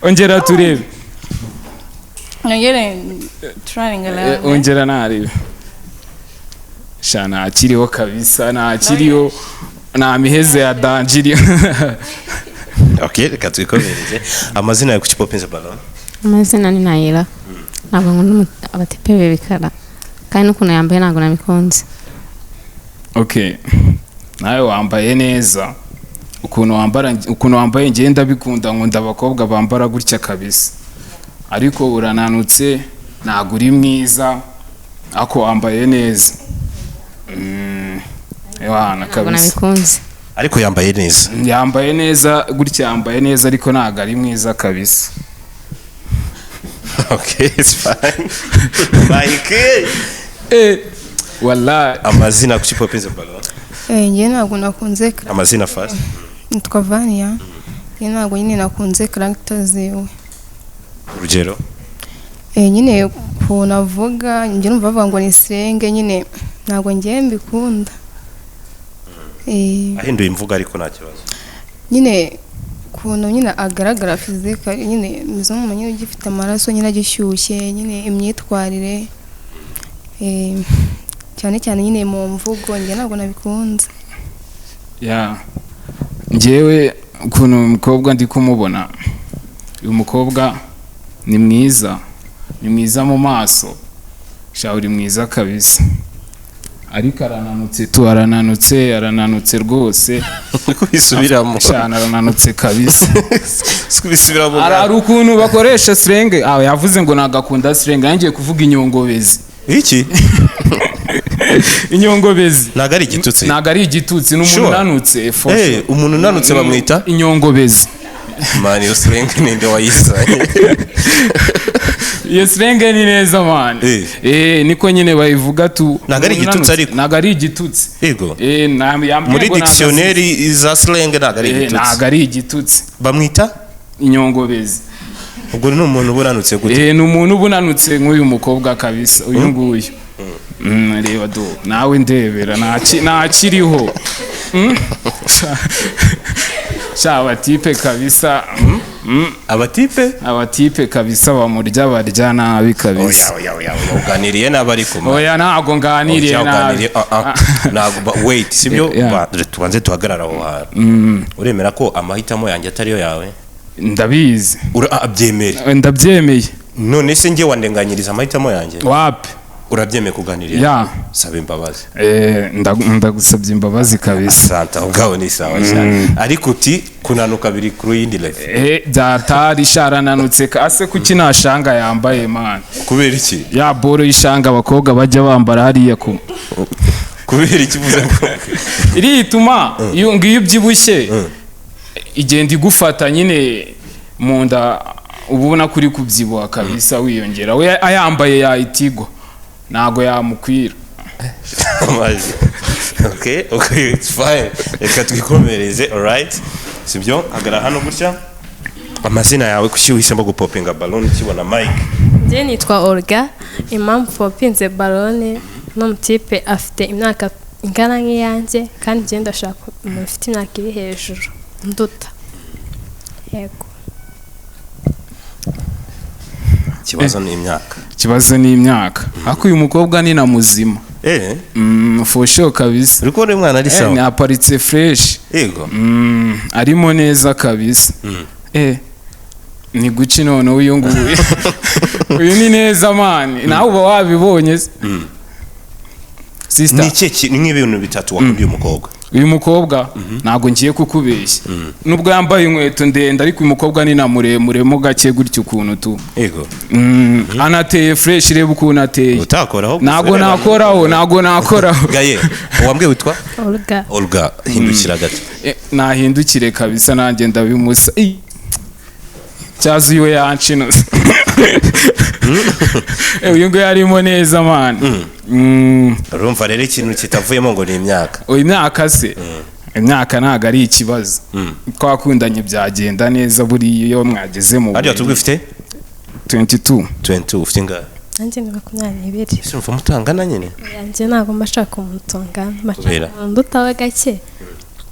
ongera turebe ongera narebe sha ntakiriho kabisa ntakiriho nta miheze ya danjiri reka twikomereze amazina yawe ku Kipopenze Ballon amazina ni Nayira ntabwo nkunda abatipe bebikara kandi n'ukuntu yambaye ntabwo nabikunze nawe wambaye neza ukuntu wambaye ngenda bikunda nkunda abakobwa bambara gutya kabisa ariko urananutse ntabwo uri mwiza ako wambaye neza ntabwo nabikunze ariko yambaye neza gutya yambaye neza ariko ntabwo ari mwiza kabisa it's fine wallahi amazina ku Kipopenze Ballon njye ntabwo nakunze amazina first nitwa Vania njye ntabwo nyine nakunze character ziwe urugero nyine ukuntu avuga njye numva bavuga ngo ni senge nyine ntabwo ngiye mbikunda ahinduye imvuga ariko nta kibazo nyine ukuntu nyine agaragara fizika nyine meze nk'umuntu nyine ugifite amaraso nyine agishyushye nyine imyitwarire cyane cyane nyine mu mvugo njye ntabwo nabikunze njyewe ukuntu umukobwa ndi kumubona uyu mukobwa ni mwiza mu maso sha uri mwiza kabisa ariko arananutse rwose kubisubiramo cyane arananutse kabisa kubisubiramo ari ukuntu bakoresha slang yavuze ngo nagakunda slang yangiye kuvuga inyongobezi iki inyongobezi ntago ari igitutsi n'umuntu unanutse umuntu unanutse bamwita inyongobezi man iyo slang ninde wayizanye iyo slang ni neza man niko nyine bayivuga tu ntago ari igitutsi ariko ntago ari igitutsi yego muri dictionary za slang ntago ari igitutsi bamwita inyongobezi ubwo ni umuntu ubunanutse gute ni umuntu ubunanutse nk'uyu mukobwa kabisa uyu nguyu reba do nawe ndebera ntakiriho sha abatipe kabisa abatipe kabisa barya nabi kabisa uganiriye nabi ariko oya ntabwo nganiriye nabi wait sibyo tubanze tuhagarara aho hantu uremera ko amahitamo yanjye atariyo yawe ndabizi ndabyemeye none se njye wandenganyiriza amahitamo yanjye wapi urabyemeye kuganirira saba imbabazi ndagusabye imbabazi kabisa santa ubwawe ni sawa cyane ariko uti kunanuka biri kuri yindi level byatari sharananutse ase kuki nashanga yambaye man kubera iki ya boro y'ishanga abakobwa bajya bambara hariya kubera iki uvuze ngo irituma iyo ngiyo ubyibushye igenda igufata nyine mu nda ubona kuri kubyibuha kabisa wiyongera we ayambaye yayitigwa ntago yamukwira okay it's fine reka twikomereze alright sibyo hagara hano gutya amazina yawe kuki uhisemo gupopinga Ballon ukibona Mike njye nitwa Olga impamvu popinze Ballon n'umutipe afite imyaka ingana nk'iyanjye kandi njye ndashaka umuntu ufite imyaka iri hejuru nduta yego ikibazo ni imyaka ariko uyu mukobwa ni na muzima for sure kabisa. Uri kubona umwana ari sawa? Ni aparitse fresh. Yego. Arimo neza kabisa. Ni guci none uyu nguyu. Uyu ni neza man. Nawe uba wabibonye. Sister. Ni nk'ibintu bitatu wakundiye umukobwa. Uyu mukobwa ntago ngiye kukubeshya. Nubwo yambaye inkweto ndende ariko uyu mukobwa ni na muremure mo gake gutyo ukuntu tu. Yego. Anateye fresh reba ukuntu ateye. Utakoraho. Ntago nakoraho. Gaye. Wambwe witwa? Olga. Hindukira gato. Nahindukire kabisa nanjye ndabimusa. Cyazi uyu yancino. Uyu ngo yarimo neza man. Urumva rero ikintu kitavuyemo ngo ni imyaka. Imyaka se. Imyaka ntago ari ikibazo. Twakundanye byagenda neza buri iyo mwageze mu. Ariyo tugufite? 22 ufite ingahe? Nanjye ni 22. Sinumva mutangana nyine. Yanjye ntago mbashaka umuntu tungana. Mbashaka umuntu utawe gake.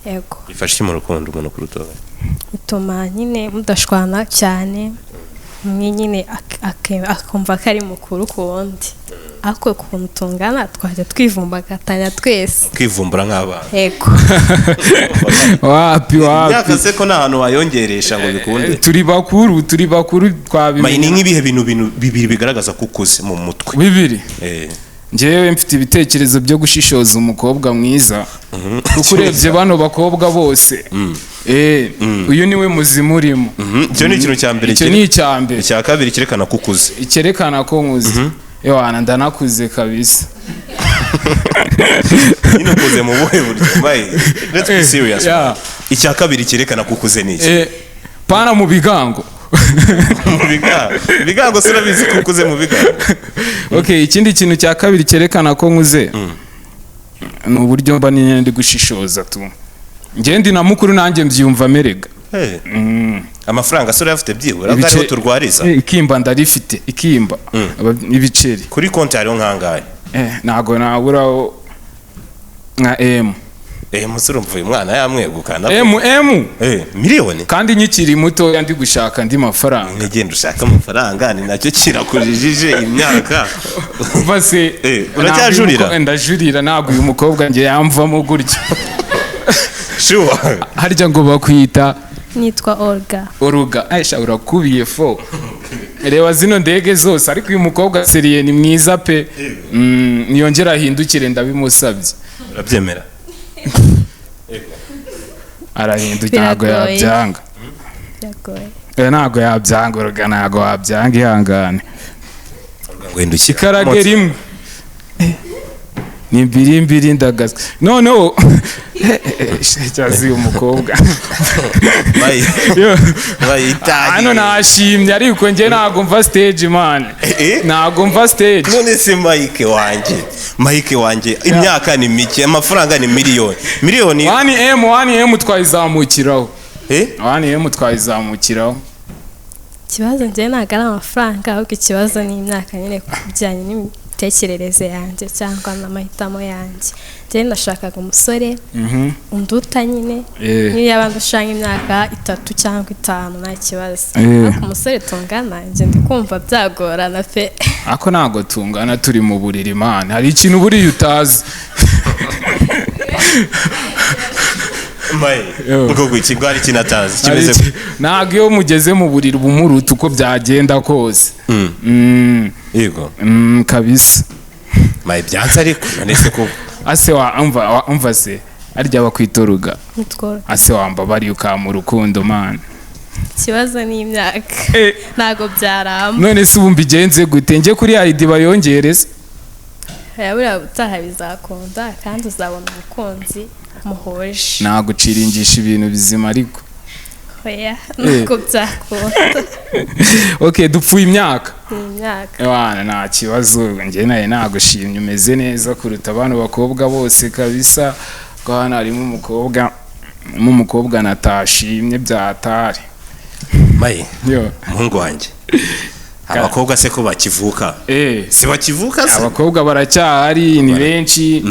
Yego. Ifashe mu rukundo umuntu kurutoba. Bituma nyine mudashwana cyane. Nyine akumva ko ari mukuru ku wundi. Ako ukuntu tungana twajya twivumbagatanya twese. Kwivumbura nk'abana. Yego. Wapi. Imyaka se ko nta hantu wayongeresha ngo bikunde. Turi bakuru twabimenya. Ni nk'ibihe bintu bibiri bigaragaza ko ukuze mu mutwe. Bibiri. Njyewe mfite ibitekerezo byo gushishoza umukobwa mwiza. Kuko urebye bano bakobwa bose. Uyu niwe muzima urimo. Icyo ni ikintu cya mbere. Icyo ni icya mbere. Icya kabiri cyerekana ko ukuze. Icyerekana ko nkuze. Ewana ndanakuze kabisa. Nyine ukuze mu buhe buryo? Let's be serious. Icya kabiri cyerekana ko ukuze ni iki? Pana mu bigango. Bigango sirabizi ko ukuze mu bigango. Okay, ikindi kintu cya kabiri cyerekana ko nkuze. Ni uburyo mba ndi gushishoza tu. Ngendi na mukuru nanjye mbyumva merega. Amafaranga sura yafite byibura kandi turwariza. Ikimba ndarifite, ikimba. Ibiceri. Kuri konti hariho nkangaye. Nago naburaho nka musore mvuye umwana yamwegukana. Miliyoni. Kandi nyikiri muto yandi gushaka ndi mafaranga. Ngegenda ushaka amafaranga ni nacyo kirakujijije imyaka. Base uracyajurira? Ndajurira ntabwo uyu mukobwa nge yamvamo gutya. Sure. Harya ngo bakwita nitwa Olga. Aisha urakubiye fo. Reba zino ndege zose ariko uyu mukobwa seriye ni mwiza pe. Niyongera ahindukire ndabimusabye. Urabyemera? Arahindukira ntago yabyanga. Ntago yabyanga Olga ntago wabyanga ihangane. Ikarage rimwe. Ni mbiri ndagaza. Noneho cyazi umukobwa. Hano nashimye ariko nge ntago mva stage man. Ntago mva stage. None se Mike wanjye imyaka ni mike amafaranga ni miliyoni. 1M twayizamukiraho. 1M twayizamukiraho. Ikibazo nge ntago ari amafaranga ahubwo ikibazo ni imyaka nyine kubijyanye n'imitekerereze yanjye cyangwa n'amahitamo yanjye. Njye ndashakaga umusore unduta nyine niyo yaba ndushaka imyaka 3 cyangwa 5 nta kibazo. Ariko umusore tungana nje ndi kumva byagorana pe. Ako ntago tungana turi mu buriri man. Hari ikintu buri utazi. Ngo gwikigwari kinatazi kimeze ntago iyo mugeze mu buriri bumuruta uko byagenda kose. Yego. Kabisa. Byanze ariko nese ko ase umva se arya bakwitoruga. Ase wamba bari ukamura urukundo man. Kibazo ni imyaka. Ntago byaramba. None se ubumbi genze gute nje kuri ID bayongereza. Yabura utaha bizakunda kandi uzabona umukunzi muhoje. Naguciringisha ibintu bizima ariko. Oya nuko byakunda. Okay dupfuye imyaka. Imyaka. Nta kibazo nge naye nagushimye umeze neza kuruta abantu bakobwa bose kabisa. Ko hano harimo umukobwa natashimye byatari. Muhungu wanjye. Abakobwa se ko bakivuka? Si bakivuka se? Abakobwa baracyahari ni benshi.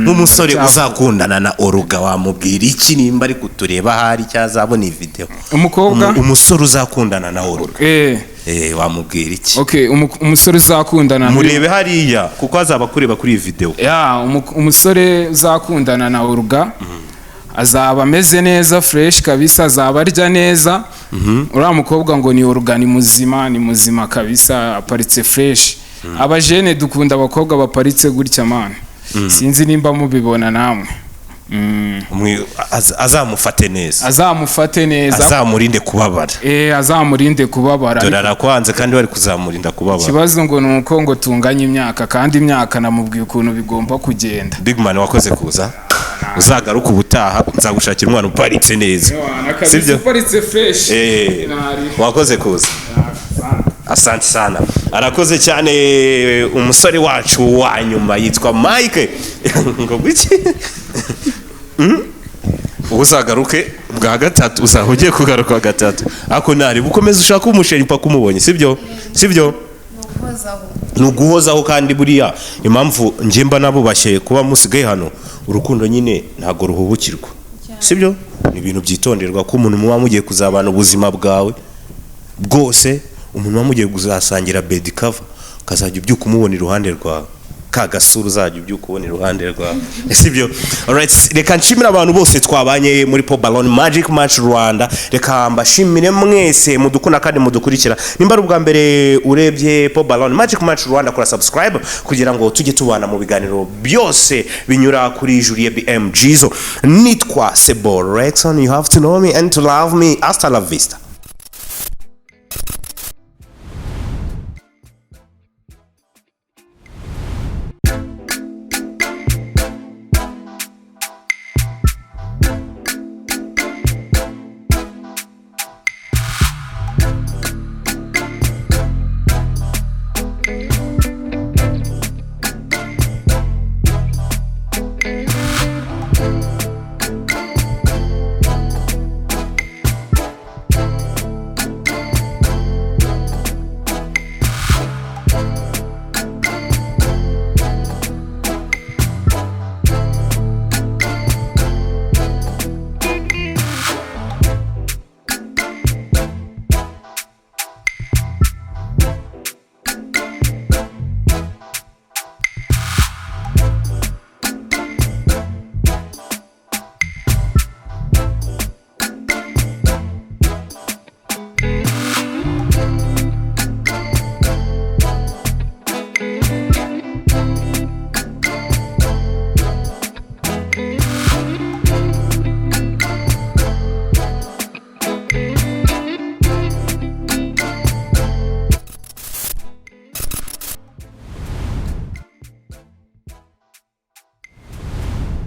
Nk'umusore uzakundana na Olga wamubwira iki nimba ari kutureba hari cyazabona video? Umukobwa? Umusore uzakundana na Olga. wamubwira iki? Okay, umusore uzakundana murebe hariya kuko azaba kureba kuri iyi video. Umusore uzakundana na Olga azaba ameze neza fresh kabisa, azaba arya neza. Uriya mukobwa ngo ni Olga, ni muzima kabisa, aparitse fresh. Abajene dukunda abakobwa baparitse gutya man. Sinzi nimba mubibona namwe. Azamufate neza, azamurinde kubabara. Azamurinde kubabara. Dore arakwanze kandi bari kuzamurinda kubabara. Ikibazo ngo nuko ngo tunganye imyaka, kandi imyaka namubwiye ukuntu bigomba kugenda. Big man wakoze kuza, uzagaruka ubutaha nzagushakira umwana uparitse neza, sibyo? Uparitse fresh. Wakoze kuza. Asante sana, arakoze cyane umusore wacu wa nyuma yitwa Mike. Ngo biki? Uzagaruke bwa gatatu, uzahugiye kugaruka gatatu. Ako nari bukomeza ushaka umusheri paka umubonye, sibyo? Nuguhozaho kandi buriya impamvu njemba nabo bashyeye kuba musigaye hano, urukundo nyine ntago ruhubukirwa, sibyo? Ni ibintu byitonderwa ko umuntu muba mugiye kuzabana ubuzima bwawe bwose, umuntu wamugiye kuzasangira bed cover, kazajya ubyuka umubona iruhande rwawe, kagasura uzajya ubyuka ubona iruhande rwawe, sibyo? Alright, reka nshimira abantu bose twabanye muri Paul Ballon Magic Match Rwanda. Reka mbashimire mwese mudukunda kandi mudukurikira. Nimba ubwa mbere urebye Paul Ballon Magic Match Rwanda, kora subscribe kugira ngo tujye tubana mu biganiro byose binyura kuri Julie BM Jizo. Nitwa Sebo Rexon, you have to know me and to love me. Hasta la vista.